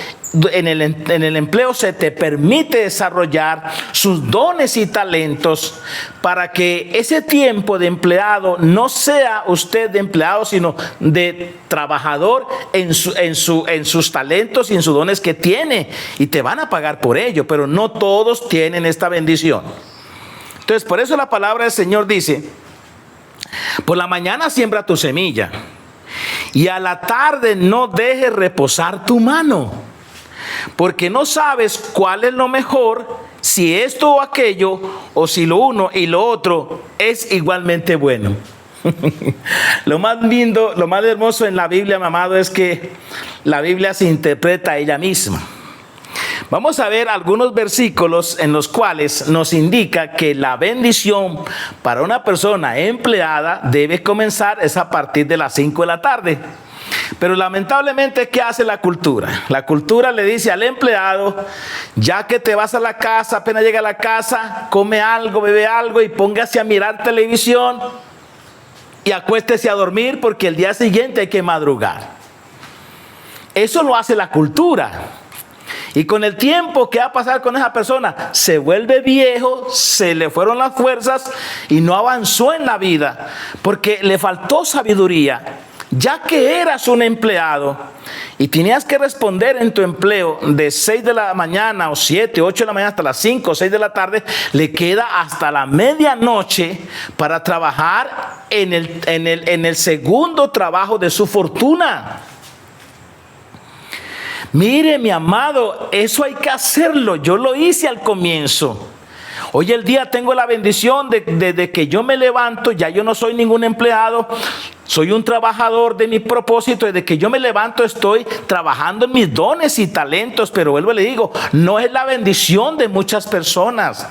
en el empleo se te permite desarrollar sus dones y talentos, para que ese tiempo de empleado no sea usted de empleado, sino de trabajador en sus talentos y en sus dones que tiene, y te van a pagar por ello, pero no todos tienen esta bendición. Entonces, por eso la palabra del Señor dice: por la mañana siembra tu semilla, y a la tarde no dejes reposar tu mano, porque no sabes cuál es lo mejor, si esto o aquello, o si lo uno y lo otro es igualmente bueno. Lo más lindo, lo más hermoso en la Biblia, mi amado, es que la Biblia se interpreta a ella misma. Vamos a ver algunos versículos en los cuales nos indica que la bendición para una persona empleada debe comenzar es a partir de las 5 de la tarde. Pero lamentablemente, ¿qué hace la cultura? La cultura le dice al empleado: ya que te vas a la casa, apenas llega a la casa, come algo, bebe algo y póngase a mirar televisión y acuéstese a dormir, porque el día siguiente hay que madrugar. Eso lo hace la cultura. Y con el tiempo, ¿qué va a pasar con esa persona? Se vuelve viejo, se le fueron las fuerzas y no avanzó en la vida, porque le faltó sabiduría. Ya que eras un empleado y tenías que responder en tu empleo de 6 de la mañana o 7, 8 de la mañana hasta las 5 o 6 de la tarde, le queda hasta la medianoche para trabajar en el segundo trabajo de su fortuna. Mire, mi amado, eso hay que hacerlo. Yo lo hice al comienzo. Hoy el día tengo la bendición de que yo me levanto, ya yo no soy ningún empleado, soy un trabajador de mi propósito. Desde que yo me levanto estoy trabajando en mis dones y talentos, pero vuelvo y le digo, no es la bendición de muchas personas.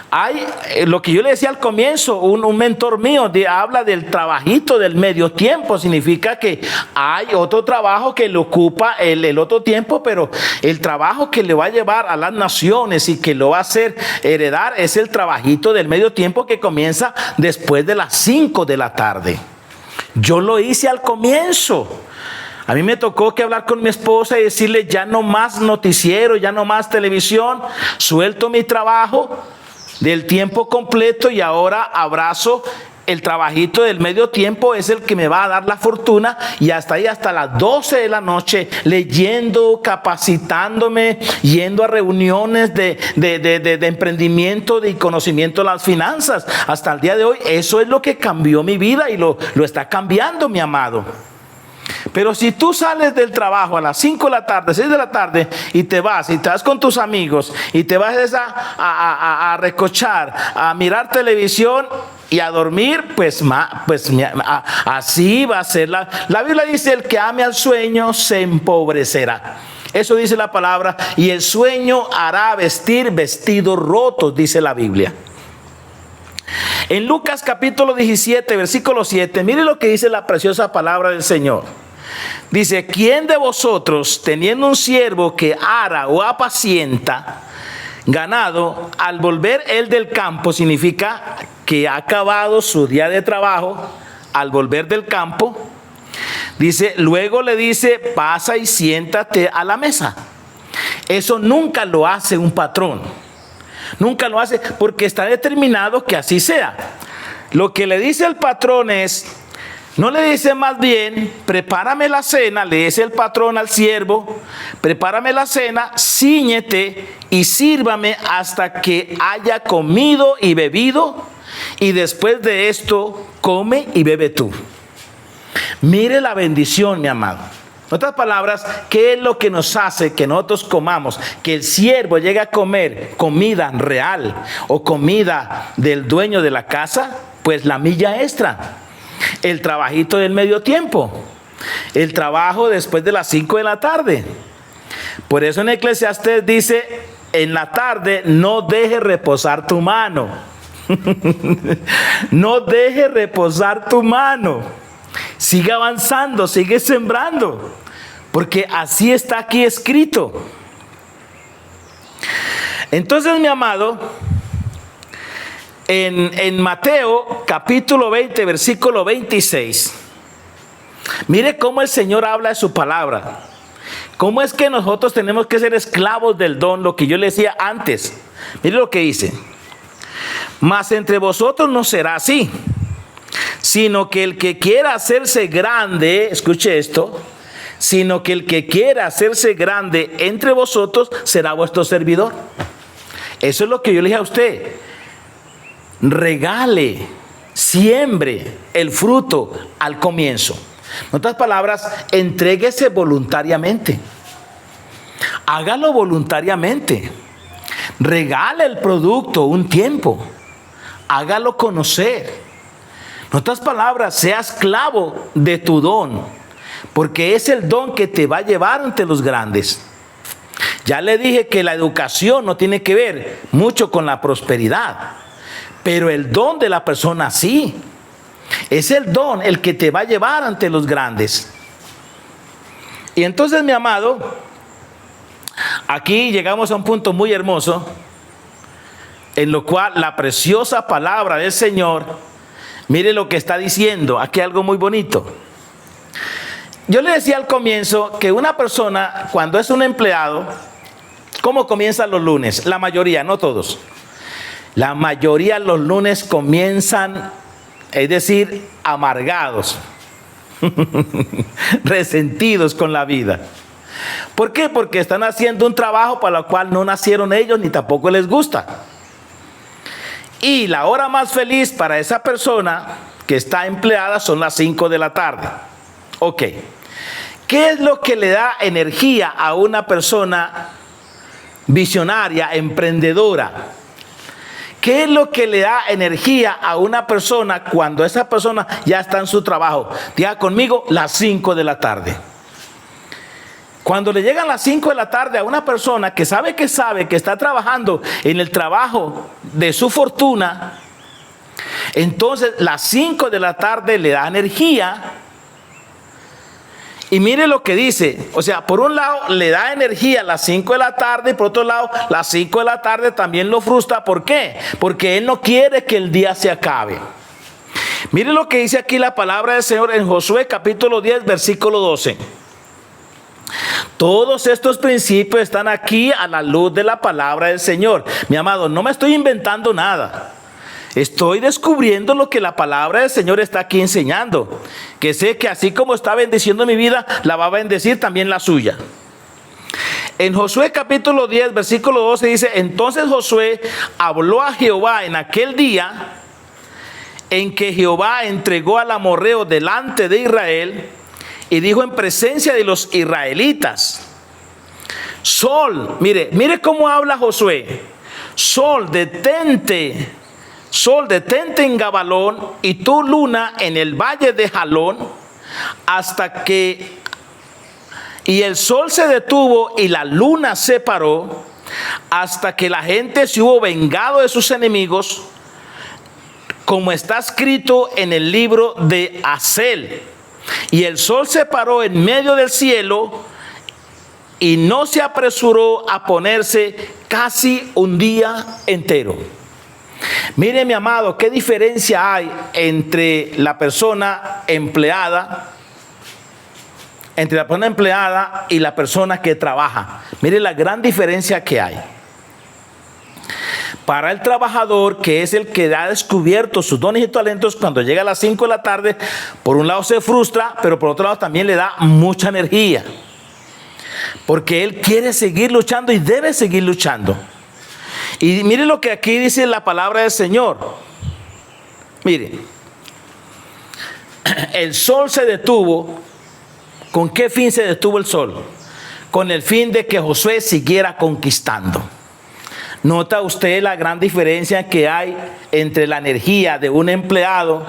Hay lo que yo le decía al comienzo, un mentor mío habla del trabajito del medio tiempo. Significa que hay otro trabajo que le ocupa el otro tiempo, pero el trabajo que le va a llevar a las naciones y que lo va a hacer heredar es el trabajito del medio tiempo, que comienza después de las 5 de la tarde. Yo lo hice al comienzo. A mí me tocó que hablar con mi esposa y decirle: ya no más noticiero, ya no más televisión, suelto mi trabajo del tiempo completo y ahora abrazo el trabajito del medio tiempo. Es el que me va a dar la fortuna, y hasta ahí, hasta las 12 de la noche, leyendo, capacitándome, yendo a reuniones de emprendimiento, de conocimiento de las finanzas. Hasta el día de hoy, eso es lo que cambió mi vida y lo está cambiando, mi amado. Pero si tú sales del trabajo a las 5 de la tarde, 6 de la tarde, y te vas con tus amigos, y te vas a recochar, a mirar televisión y a dormir, así va a ser. La Biblia dice: el que ame al sueño se empobrecerá. Eso dice la palabra. Y el sueño hará vestir vestidos rotos, dice la Biblia. En Lucas capítulo 17, versículo 7, mire lo que dice la preciosa palabra del Señor. Dice: ¿quién de vosotros, teniendo un siervo que ara o apacienta ganado, al volver él del campo, significa que ha acabado su día de trabajo, al volver del campo, dice, luego le dice: pasa y siéntate a la mesa? Eso nunca lo hace un patrón. Nunca lo hace, porque está determinado que así sea. Lo que le dice el patrón es, no le dice más bien: prepárame la cena. Le dice el patrón al siervo: prepárame la cena, cíñete y sírvame hasta que haya comido y bebido, y después de esto come y bebe tú. Mire la bendición, mi amado. En otras palabras, ¿qué es lo que nos hace que nosotros comamos? Que el siervo llegue a comer comida real o comida del dueño de la casa. Pues la milla extra, el trabajito del medio tiempo, el trabajo después de las 5 de la tarde. Por eso en Eclesiastés dice: en la tarde no dejes reposar tu mano. No dejes reposar tu mano. Sigue avanzando, sigue sembrando, porque así está aquí escrito. Entonces, mi amado, en Mateo capítulo 20, versículo 26, mire cómo el Señor habla de su palabra. ¿Cómo es que nosotros tenemos que ser esclavos del don? Lo que yo le decía antes. Mire lo que dice: mas entre vosotros no será así, sino que el que quiera hacerse grande, escuche esto, sino que el que quiera hacerse grande entre vosotros será vuestro servidor. Eso es lo que yo le dije a usted. Regale, siembre el fruto al comienzo. En otras palabras, entréguese voluntariamente. Hágalo voluntariamente. Regale el producto un tiempo. Hágalo conocer. En otras palabras, sea esclavo de tu don, porque es el don que te va a llevar ante los grandes. Ya le dije que la educación no tiene que ver mucho con la prosperidad, pero el don de la persona sí. Es el don el que te va a llevar ante los grandes. Y entonces, mi amado, aquí llegamos a un punto muy hermoso, en lo cual la preciosa palabra del Señor, mire lo que está diciendo. Aquí algo muy bonito. Yo le decía al comienzo que una persona, cuando es un empleado, ¿cómo comienzan los lunes? La mayoría, no todos. La mayoría los lunes comienzan, es decir, amargados, resentidos con la vida. ¿Por qué? Porque están haciendo un trabajo para el cual no nacieron ellos ni tampoco les gusta. Y la hora más feliz para esa persona que está empleada son las 5 de la tarde. Ok. ¿Qué es lo que le da energía a una persona visionaria, emprendedora? ¿Qué es lo que le da energía a una persona cuando esa persona ya está en su trabajo? Diga conmigo: las 5 de la tarde. Cuando le llegan las 5 de la tarde a una persona que sabe que está trabajando en el trabajo de su fortuna, entonces las 5 de la tarde le da energía. Y mire lo que dice, o sea, por un lado le da energía a las 5 de la tarde, y por otro lado las 5 de la tarde también lo frustra. ¿Por qué? Porque él no quiere que el día se acabe. Mire lo que dice aquí la palabra del Señor en Josué capítulo 10, versículo 12. Todos estos principios están aquí a la luz de la palabra del Señor. Mi amado, no me estoy inventando nada. Estoy descubriendo lo que la palabra del Señor está aquí enseñando. Que sé que así como está bendiciendo mi vida, la va a bendecir también la suya. En Josué capítulo 10, versículo 12 dice: entonces Josué habló a Jehová en aquel día en que Jehová entregó al amorreo delante de Israel, y dijo en presencia de los israelitas: Sol, mire cómo habla Josué. Sol, detente en Gabalón, y tú, luna, en el valle de Jalón, y el sol se detuvo y la luna se paró, hasta que la gente se hubo vengado de sus enemigos, como está escrito en el libro de Asel. Y el sol se paró en medio del cielo y no se apresuró a ponerse casi un día entero. Mire, mi amado, qué diferencia hay entre la persona empleada y la persona que trabaja. Mire la gran diferencia que hay. Para el trabajador, que es el que ha descubierto sus dones y talentos, cuando llega a las 5 de la tarde, por un lado se frustra, pero por otro lado también le da mucha energía, porque él quiere seguir luchando y debe seguir luchando. Y mire lo que aquí dice la palabra del Señor. Mire, el sol se detuvo. ¿Con qué fin se detuvo el sol? Con el fin de que Josué siguiera conquistando. ¿Nota usted la gran diferencia que hay entre la energía de un empleado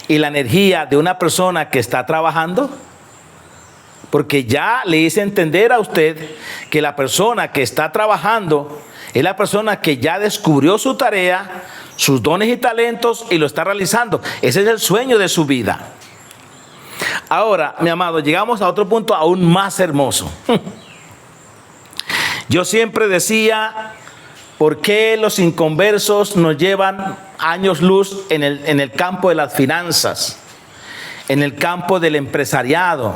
y la energía de una persona que está trabajando? Porque ya le hice entender a usted que la persona que está trabajando es la persona que ya descubrió su tarea, sus dones y talentos, y lo está realizando. Ese es el sueño de su vida. Ahora, mi amado, llegamos a otro punto aún más hermoso. Yo siempre decía: ¿por qué los inconversos nos llevan años luz en el campo de las finanzas, en el campo del empresariado,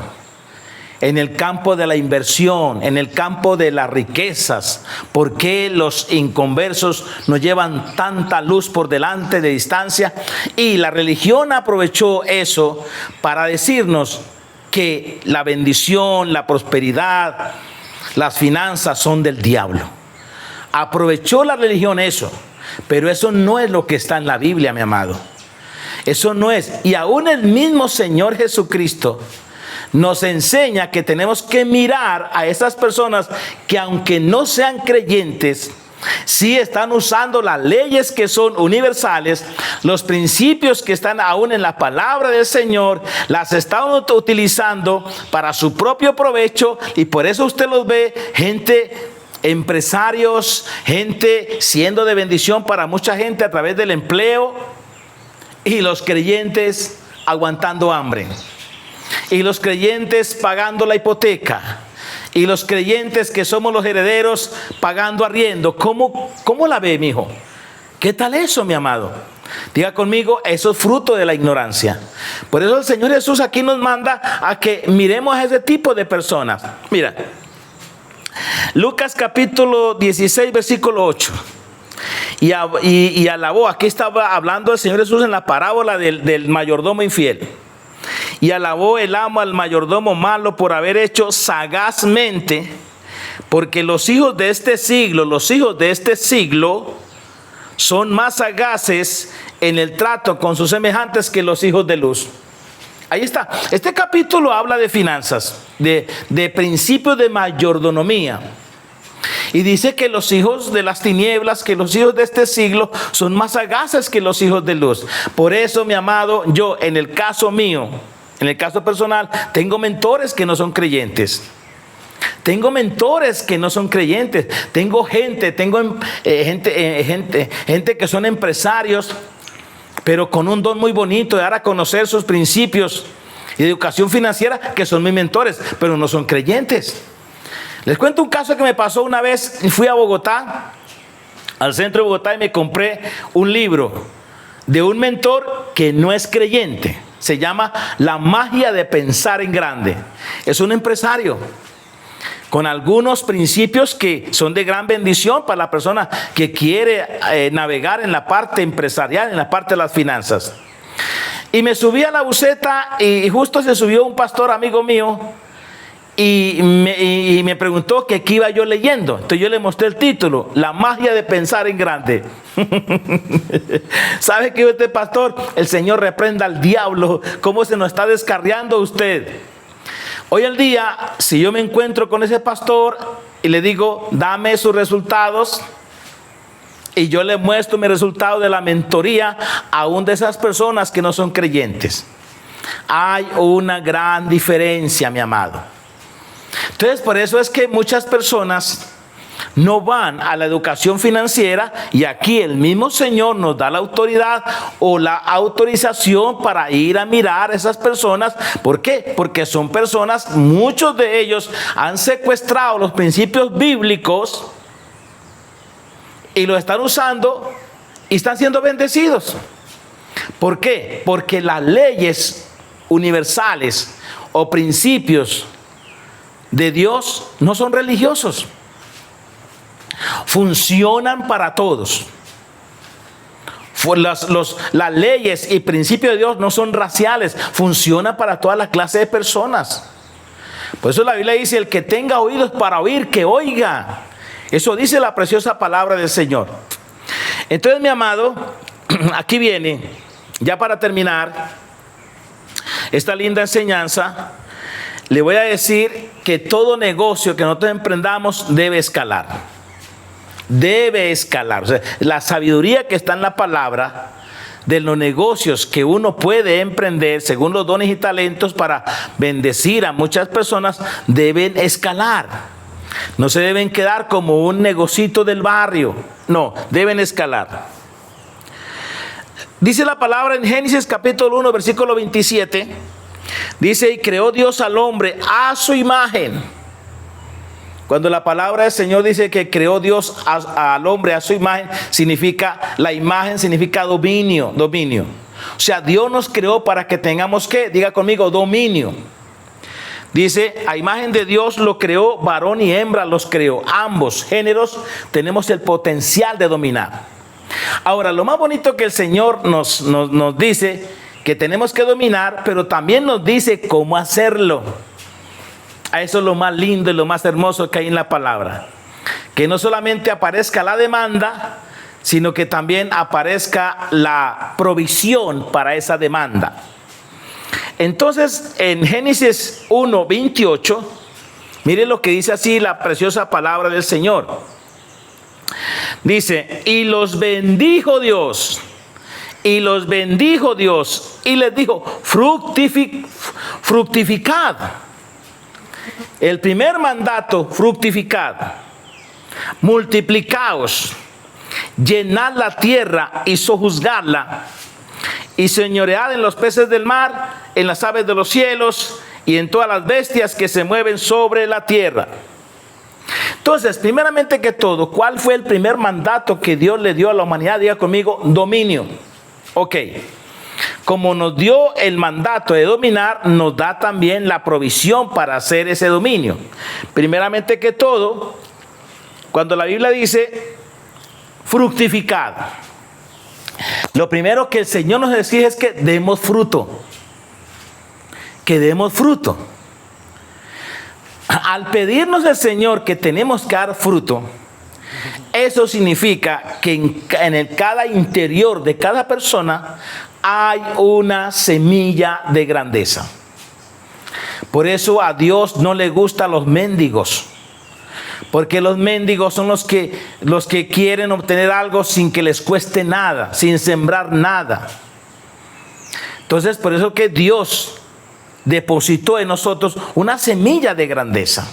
en el campo de la inversión, en el campo de las riquezas? ¿Por qué los inconversos nos llevan tanta luz por delante de distancia? Y la religión aprovechó eso para decirnos que la bendición, la prosperidad, las finanzas son del diablo. Aprovechó la religión eso, pero eso no es lo que está en la Biblia, mi amado. Eso no es. Y aún el mismo Señor Jesucristo nos enseña que tenemos que mirar a esas personas que, aunque no sean creyentes, sí están usando las leyes que son universales, los principios que están aún en la palabra del Señor, las están utilizando para su propio provecho. Y por eso usted los ve, gente, empresarios, gente siendo de bendición para mucha gente a través del empleo, y los creyentes aguantando hambre, y los creyentes pagando la hipoteca, y los creyentes que somos los herederos pagando arriendo. ¿Cómo la ve, mi hijo? ¿Qué tal eso, mi amado? Diga conmigo: eso es fruto de la ignorancia. Por eso el Señor Jesús aquí nos manda a que miremos a ese tipo de personas. Mira, Lucas capítulo 16, versículo 8. Y alabó, aquí estaba hablando el Señor Jesús en la parábola del mayordomo infiel. Y alabó el amo al mayordomo malo por haber hecho sagazmente, porque los hijos de este siglo son más sagaces en el trato con sus semejantes que los hijos de luz. Ahí está. Este capítulo habla de finanzas, de principios de mayordomía. Y dice que los hijos de las tinieblas, que los hijos de este siglo son más sagaces que los hijos de luz. Por eso, mi amado, yo en el caso mío, en el caso personal, tengo mentores que no son creyentes. Tengo mentores que no son creyentes. Tengo gente que son empresarios, pero con un don muy bonito de dar a conocer sus principios y de educación financiera, que son mis mentores, pero no son creyentes. Les cuento un caso que me pasó una vez. Fui a Bogotá, al centro de Bogotá, y me compré un libro de un mentor que no es creyente. Se llama La magia de pensar en grande. Es un empresario con algunos principios que son de gran bendición para la persona que quiere navegar en la parte empresarial, en la parte de las finanzas. Y me subí a la buseta y justo se subió un pastor amigo mío y me preguntó que qué iba yo leyendo. Entonces yo le mostré el título: La magia de pensar en grande. ¿Sabe qué dijo este pastor? El Señor reprenda al diablo. ¿Cómo se nos está descarriando usted? Hoy en día, si yo me encuentro con ese pastor y le digo, dame sus resultados, y yo le muestro mi resultado de la mentoría, aún de esas personas que no son creyentes, hay una gran diferencia, mi amado. Entonces, por eso es que muchas personas no van a la educación financiera, y aquí el mismo Señor nos da la autoridad o la autorización para ir a mirar a esas personas. ¿Por qué? Porque son personas, muchos de ellos han secuestrado los principios bíblicos y lo están usando y están siendo bendecidos. ¿Por qué? Porque las leyes universales o principios de Dios no son religiosos. Funcionan para todos. Las leyes y principios de Dios no son raciales, funcionan para todas las clases de personas. Por eso la Biblia dice, el que tenga oídos para oír, que oiga. Eso dice la preciosa palabra del Señor. Entonces, mi amado, aquí viene, ya para terminar esta linda enseñanza, le voy a decir que todo negocio que nosotros emprendamos debe escalar. Debe escalar. O sea, la sabiduría que está en la palabra de los negocios que uno puede emprender según los dones y talentos para bendecir a muchas personas deben escalar. No se deben quedar como un negocito del barrio. No, deben escalar. Dice la palabra en Génesis capítulo 1, versículo 27. Dice, y creó Dios al hombre a su imagen. Cuando la palabra del Señor dice que creó Dios al hombre a su imagen, la imagen significa dominio. O sea, Dios nos creó para que tengamos ¿qué? Diga conmigo, dominio. Dice, a imagen de Dios lo creó, varón y hembra los creó. Ambos géneros tenemos el potencial de dominar. Ahora, lo más bonito que el Señor nos dice que tenemos que dominar, pero también nos dice cómo hacerlo. A eso es lo más lindo y lo más hermoso que hay en la palabra. Que no solamente aparezca la demanda, sino que también aparezca la provisión para esa demanda. Entonces, en Génesis 1, 28, mire lo que dice así la preciosa palabra del Señor. Dice, y los bendijo Dios, y les dijo, fructificad. El primer mandato, fructificad, multiplicaos, llenad la tierra y sojuzgadla, y señoread en los peces del mar, en las aves de los cielos y en todas las bestias que se mueven sobre la tierra. Entonces, primeramente que todo, ¿cuál fue el primer mandato que Dios le dio a la humanidad? Diga conmigo, dominio. Ok. Como nos dio el mandato de dominar, nos da también la provisión para hacer ese dominio. Primeramente que todo, cuando la Biblia dice fructificad, lo primero que el Señor nos exige es que demos fruto. Que demos fruto. Al pedirnos el Señor que tenemos que dar fruto, eso significa que en cada interior de cada persona hay una semilla de grandeza. Por eso a Dios no le gustan los mendigos, porque los mendigos son los que quieren obtener algo sin que les cueste nada, sin sembrar nada. Entonces, por eso que Dios depositó en nosotros una semilla de grandeza.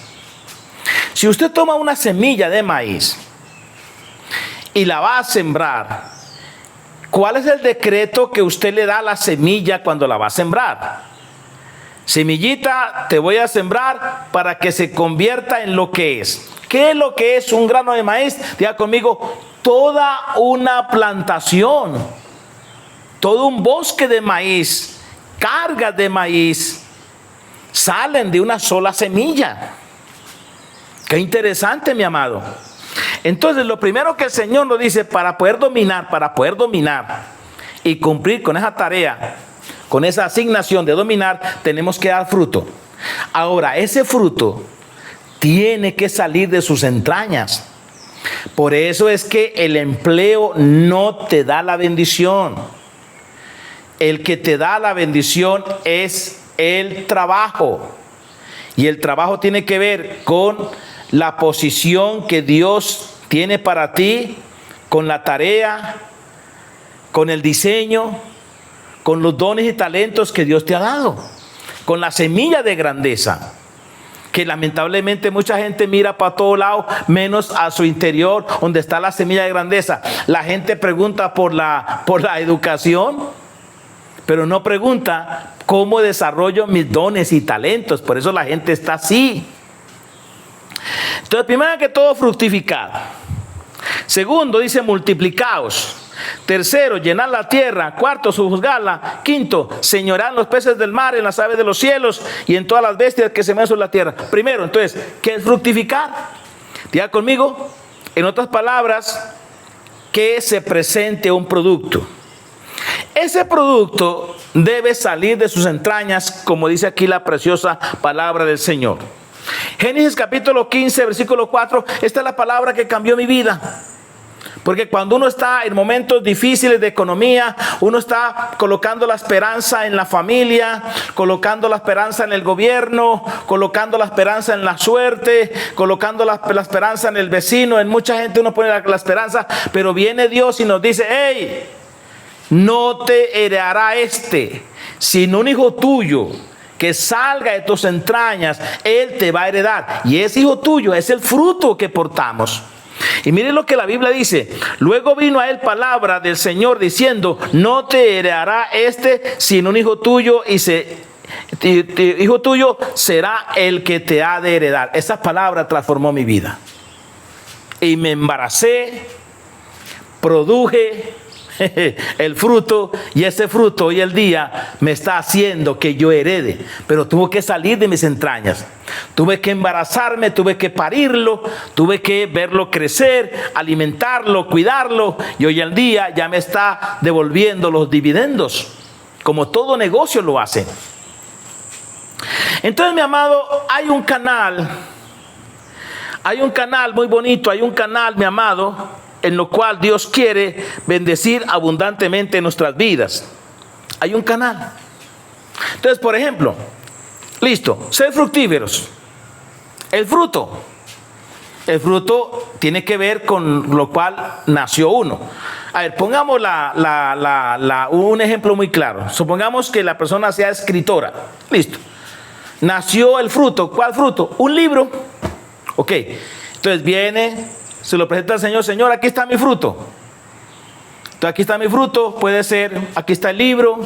Si usted toma una semilla de maíz y la va a sembrar, ¿cuál es el decreto que usted le da a la semilla cuando la va a sembrar? Semillita, te voy a sembrar para que se convierta en lo que es. ¿Qué es lo que es un grano de maíz? Diga conmigo, toda una plantación, todo un bosque de maíz, cargas de maíz, salen de una sola semilla. Qué interesante, mi amado. Entonces, lo primero que el Señor nos dice para poder dominar y cumplir con esa tarea, con esa asignación de dominar, tenemos que dar fruto. Ahora, ese fruto tiene que salir de sus entrañas. Por eso es que el empleo no te da la bendición. El que te da la bendición es el trabajo. Y el trabajo tiene que ver con la posición que Dios tiene para ti, con la tarea, con el diseño, con los dones y talentos que Dios te ha dado, con la semilla de grandeza, que lamentablemente mucha gente mira para todos lados, menos a su interior, donde está la semilla de grandeza. La gente pregunta por la educación, pero no pregunta cómo desarrollo mis dones y talentos. Por eso la gente está así. Entonces, primero que todo, fructificad. Segundo, dice multiplicaos. Tercero, llenad la tierra. Cuarto, sojuzgadla. Quinto, señorad los peces del mar, en las aves de los cielos y en todas las bestias que se mueven sobre la tierra. Primero, entonces, ¿qué es fructificar? Diga conmigo, en otras palabras, que se presente un producto. Ese producto debe salir de sus entrañas, como dice aquí la preciosa palabra del Señor. Génesis capítulo 15, versículo 4, esta es la palabra que cambió mi vida. Porque cuando uno está en momentos difíciles de economía, uno está colocando la esperanza en la familia, colocando la esperanza en el gobierno, colocando la esperanza en la suerte, colocando la esperanza en el vecino. En mucha gente uno pone la esperanza, pero viene Dios y nos dice: hey, no te heredará sino un hijo tuyo que salga de tus entrañas, él te va a heredar. Y ese hijo tuyo es el fruto que portamos. Y miren lo que la Biblia dice: luego vino a él palabra del Señor diciendo: no te heredará sino un hijo tuyo, y hijo tuyo será el que te ha de heredar. Esa palabra transformó mi vida. Y me embaracé, produje el fruto, y ese fruto hoy el día me está haciendo que yo herede. Pero tuvo que salir de mis entrañas, tuve que embarazarme, tuve que parirlo, tuve que verlo crecer, alimentarlo, cuidarlo, y hoy el día ya me está devolviendo los dividendos, como todo negocio lo hace. Entonces, mi amado, hay un canal muy bonito, hay un canal, mi amado, en lo cual Dios quiere bendecir abundantemente nuestras vidas. Hay un canal. Entonces, por ejemplo, listo, ser fructíferos. El fruto tiene que ver con lo cual nació uno. A ver, pongamos un ejemplo muy claro. Supongamos que la persona sea escritora. Listo. Nació el fruto. ¿Cuál fruto? Un libro. Ok. Entonces viene, se lo presenta al Señor: Señor, aquí está mi fruto. Entonces, aquí está mi fruto. Puede ser, aquí está el libro.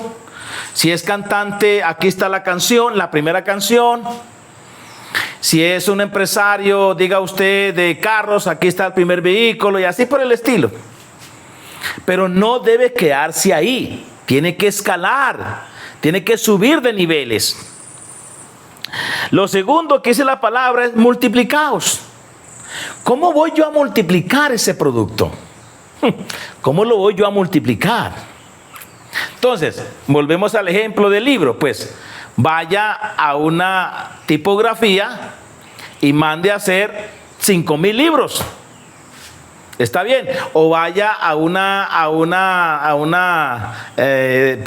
Si es cantante, aquí está la canción, la primera canción. Si es un empresario, diga usted, de carros, aquí está el primer vehículo, y así por el estilo. Pero no debe quedarse ahí. Tiene que escalar, tiene que subir de niveles. Lo segundo que dice la palabra es: multiplicaos. ¿Cómo voy yo a multiplicar ese producto? ¿Cómo lo voy yo a multiplicar? Entonces, volvemos al ejemplo del libro. Pues vaya a una tipografía y mande a hacer 5,000 libros. Está bien. O vaya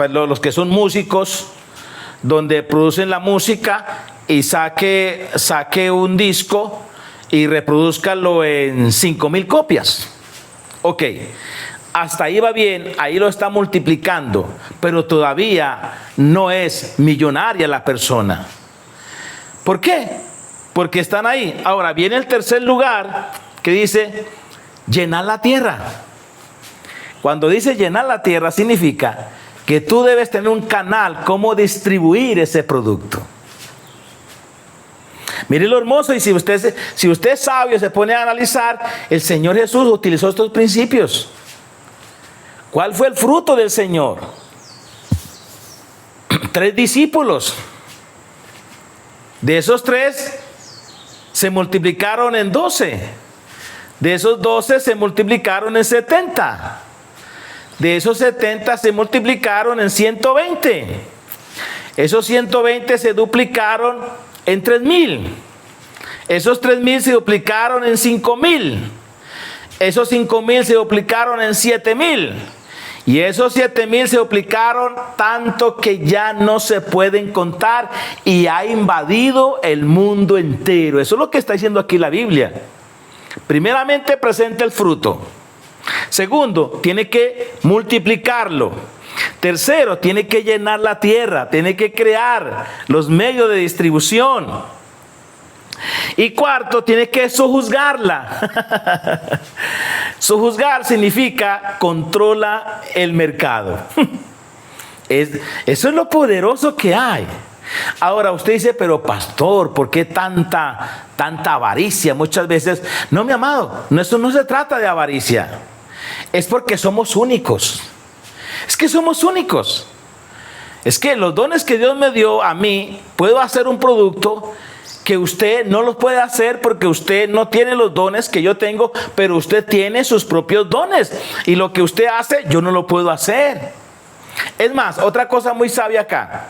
los que son músicos, donde producen la música, y saque un disco y reprodúzcalo en 5,000 copias. Ok, hasta ahí va bien, ahí lo está multiplicando, pero todavía no es millonaria la persona. ¿Por qué? Porque están ahí. Ahora viene el tercer lugar, que dice: llenar la tierra. Cuando dice llenar la tierra, significa que tú debes tener un canal cómo distribuir ese producto. Mire lo hermoso. Y si usted es sabio, se pone a analizar, el Señor Jesús utilizó estos principios. ¿Cuál fue el fruto del Señor? 3 discípulos. De esos 3 se multiplicaron en 12. De esos 12 se multiplicaron en 70. De esos 70 se multiplicaron en 120. Esos 120 se duplicaron en 3,000. Esos 3,000 se duplicaron en 5,000. Esos 5,000 se duplicaron en 7,000. Y esos 7,000 se duplicaron tanto que ya no se pueden contar y ha invadido el mundo entero. Eso es lo que está diciendo aquí la Biblia. Primeramente presenta el fruto. Segundo, tiene que multiplicarlo. Tercero, tiene que llenar la tierra, tiene que crear los medios de distribución. Y cuarto, tiene que sojuzgarla. Sojuzgar significa controla el mercado. Eso es lo poderoso que hay. Ahora usted dice, pero pastor, ¿por qué tanta avaricia muchas veces? No, mi amado, eso no se trata de avaricia. Es porque somos únicos. Es que somos únicos. Es que los dones que Dios me dio a mí, puedo hacer un producto que usted no los puede hacer porque usted no tiene los dones que yo tengo, pero usted tiene sus propios dones. Y lo que usted hace, yo no lo puedo hacer. Es más, otra cosa muy sabia acá.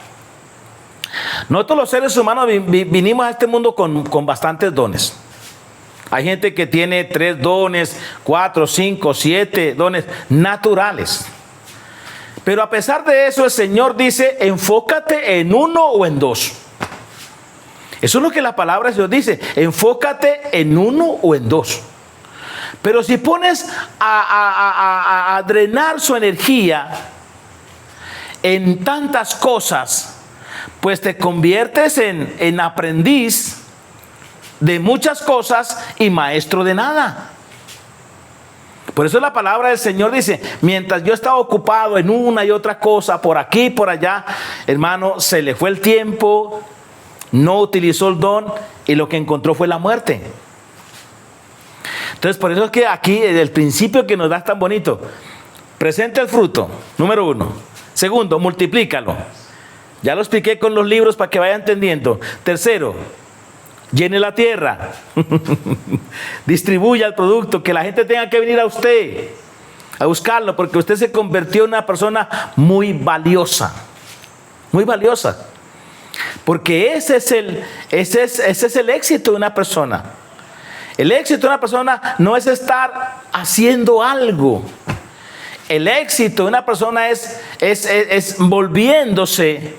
Nosotros los seres humanos vinimos a este mundo con bastantes dones. Hay gente que tiene 3 dones, 4, 5, 7 dones naturales. Pero a pesar de eso, el Señor dice, enfócate en uno o en 2. Eso es lo que la palabra de Dios dice, enfócate en uno o en 2. Pero si pones a drenar su energía en tantas cosas, pues te conviertes en aprendiz de muchas cosas y maestro de nada. Por eso la palabra del Señor dice, mientras yo estaba ocupado en una y otra cosa, por aquí y por allá, hermano, se le fue el tiempo, no utilizó el don y lo que encontró fue la muerte. Entonces, por eso es que aquí el principio que nos da es tan bonito. Presenta el fruto, número 1. Segundo, multiplícalo. Ya lo expliqué con los libros para que vaya entendiendo. Tercero, llene la tierra. Distribuya el producto, que la gente tenga que venir a usted a buscarlo, porque usted se convirtió en una persona muy valiosa. Muy valiosa. Porque ese es el éxito de una persona. El éxito de una persona no es estar haciendo algo. El éxito de una persona es volviéndose,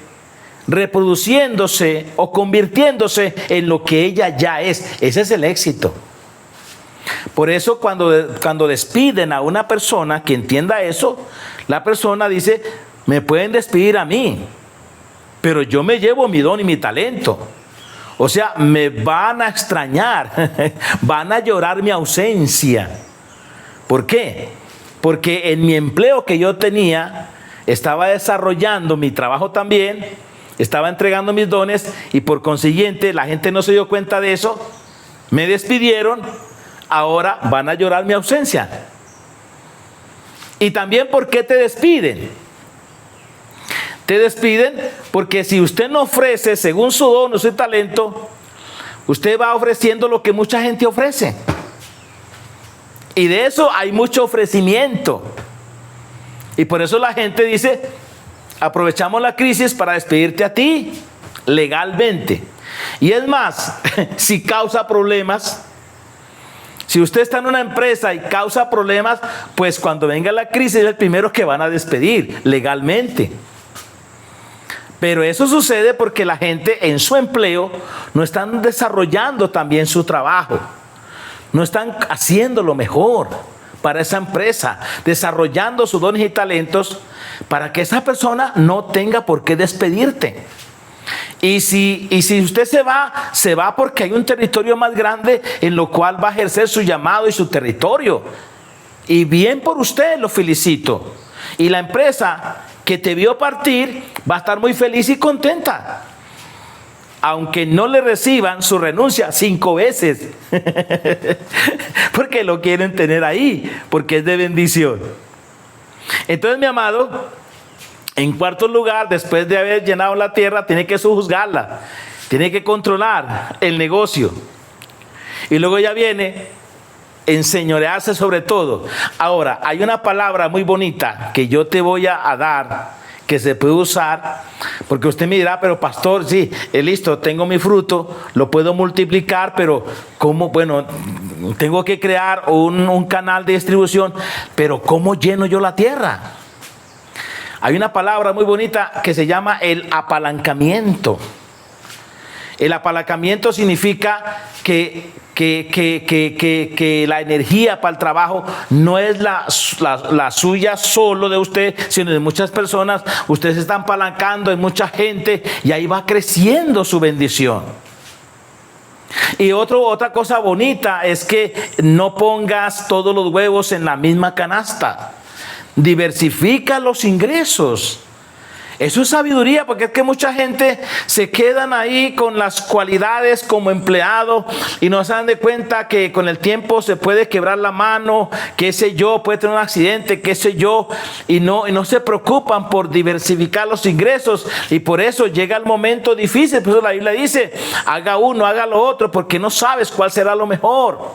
reproduciéndose o convirtiéndose en lo que ella ya es. Ese es el éxito. Por eso cuando despiden a una persona que entienda eso, la persona dice, me pueden despedir a mí, pero yo me llevo mi don y mi talento. O sea, me van a extrañar, van a llorar mi ausencia. ¿Por qué? Porque en mi empleo que yo tenía, estaba desarrollando mi trabajo también, estaba entregando mis dones y por consiguiente la gente no se dio cuenta de eso, me despidieron, ahora van a llorar mi ausencia. Y también, ¿por qué te despiden? Te despiden porque si usted no ofrece según su don o su talento, usted va ofreciendo lo que mucha gente ofrece. Y de eso hay mucho ofrecimiento. Y por eso la gente dice, aprovechamos la crisis para despedirte a ti legalmente. Y es más, si causa problemas, si usted está en una empresa y causa problemas, pues cuando venga la crisis es el primero que van a despedir legalmente. Pero eso sucede porque la gente en su empleo no están desarrollando también su trabajo. No están haciendo lo mejor para esa empresa, desarrollando sus dones y talentos para que esa persona no tenga por qué despedirte. Y si usted se va porque hay un territorio más grande en lo cual va a ejercer su llamado y su territorio. Y bien por usted, lo felicito. Y la empresa que te vio partir va a estar muy feliz y contenta, aunque no le reciban su renuncia 5 veces, porque lo quieren tener ahí, porque es de bendición. Entonces, mi amado, en cuarto lugar, después de haber llenado la tierra, tiene que sojuzgarla, tiene que controlar el negocio. Y luego ya viene enseñorearse sobre todo. Ahora, hay una palabra muy bonita que yo te voy a dar, que se puede usar, porque usted me dirá, pero pastor, sí, listo, tengo mi fruto, lo puedo multiplicar, pero ¿cómo? Bueno, tengo que crear un canal de distribución, pero ¿cómo lleno yo la tierra? hay una palabra muy bonita que se llama el apalancamiento. El apalancamiento significa que la energía para el trabajo no es la suya solo de usted, sino de muchas personas. Ustedes se están apalancando en mucha gente y ahí va creciendo su bendición. Y otra cosa bonita es que no pongas todos los huevos en la misma canasta. Diversifica los ingresos. Eso es sabiduría, porque es que mucha gente se quedan ahí con las cualidades como empleado y no se dan de cuenta que con el tiempo se puede quebrar la mano, qué sé yo, puede tener un accidente, qué sé yo, y no se preocupan por diversificar los ingresos, y por eso llega el momento difícil. Por eso la Biblia dice, haga uno, haga lo otro, porque no sabes cuál será lo mejor.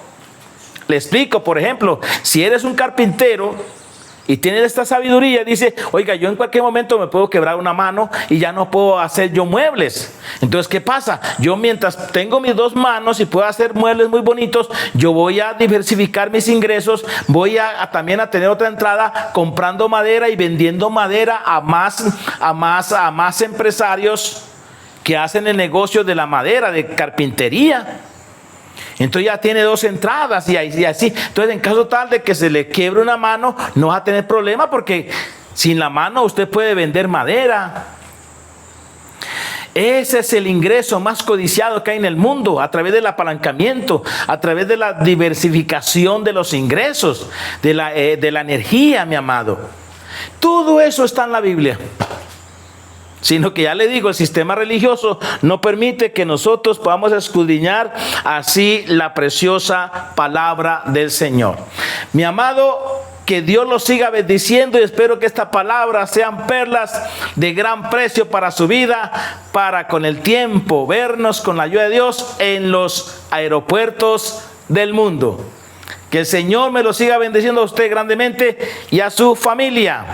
Le explico, por ejemplo, si eres un carpintero y tienes esta sabiduría, dice, oiga, yo en cualquier momento me puedo quebrar una mano y ya no puedo hacer yo muebles. Entonces, ¿qué pasa? Yo mientras tengo mis dos manos y puedo hacer muebles muy bonitos, yo voy a diversificar mis ingresos, voy también a tener otra entrada comprando madera y vendiendo madera a más empresarios que hacen el negocio de la madera, de carpintería. Entonces ya tiene dos entradas y así. Entonces, en caso tal de que se le quiebre una mano, no va a tener problema, porque sin la mano usted puede vender madera. Ese es el ingreso más codiciado que hay en el mundo, a través del apalancamiento, a través de la diversificación de los ingresos, de la energía, mi amado. Todo eso está en la Biblia. Sino que ya le digo, el sistema religioso no permite que nosotros podamos escudriñar así la preciosa palabra del Señor. Mi amado, que Dios los siga bendiciendo, y espero que esta palabra sean perlas de gran precio para su vida, para con el tiempo vernos con la ayuda de Dios en los aeropuertos del mundo. Que el Señor me lo siga bendiciendo a usted grandemente y a su familia.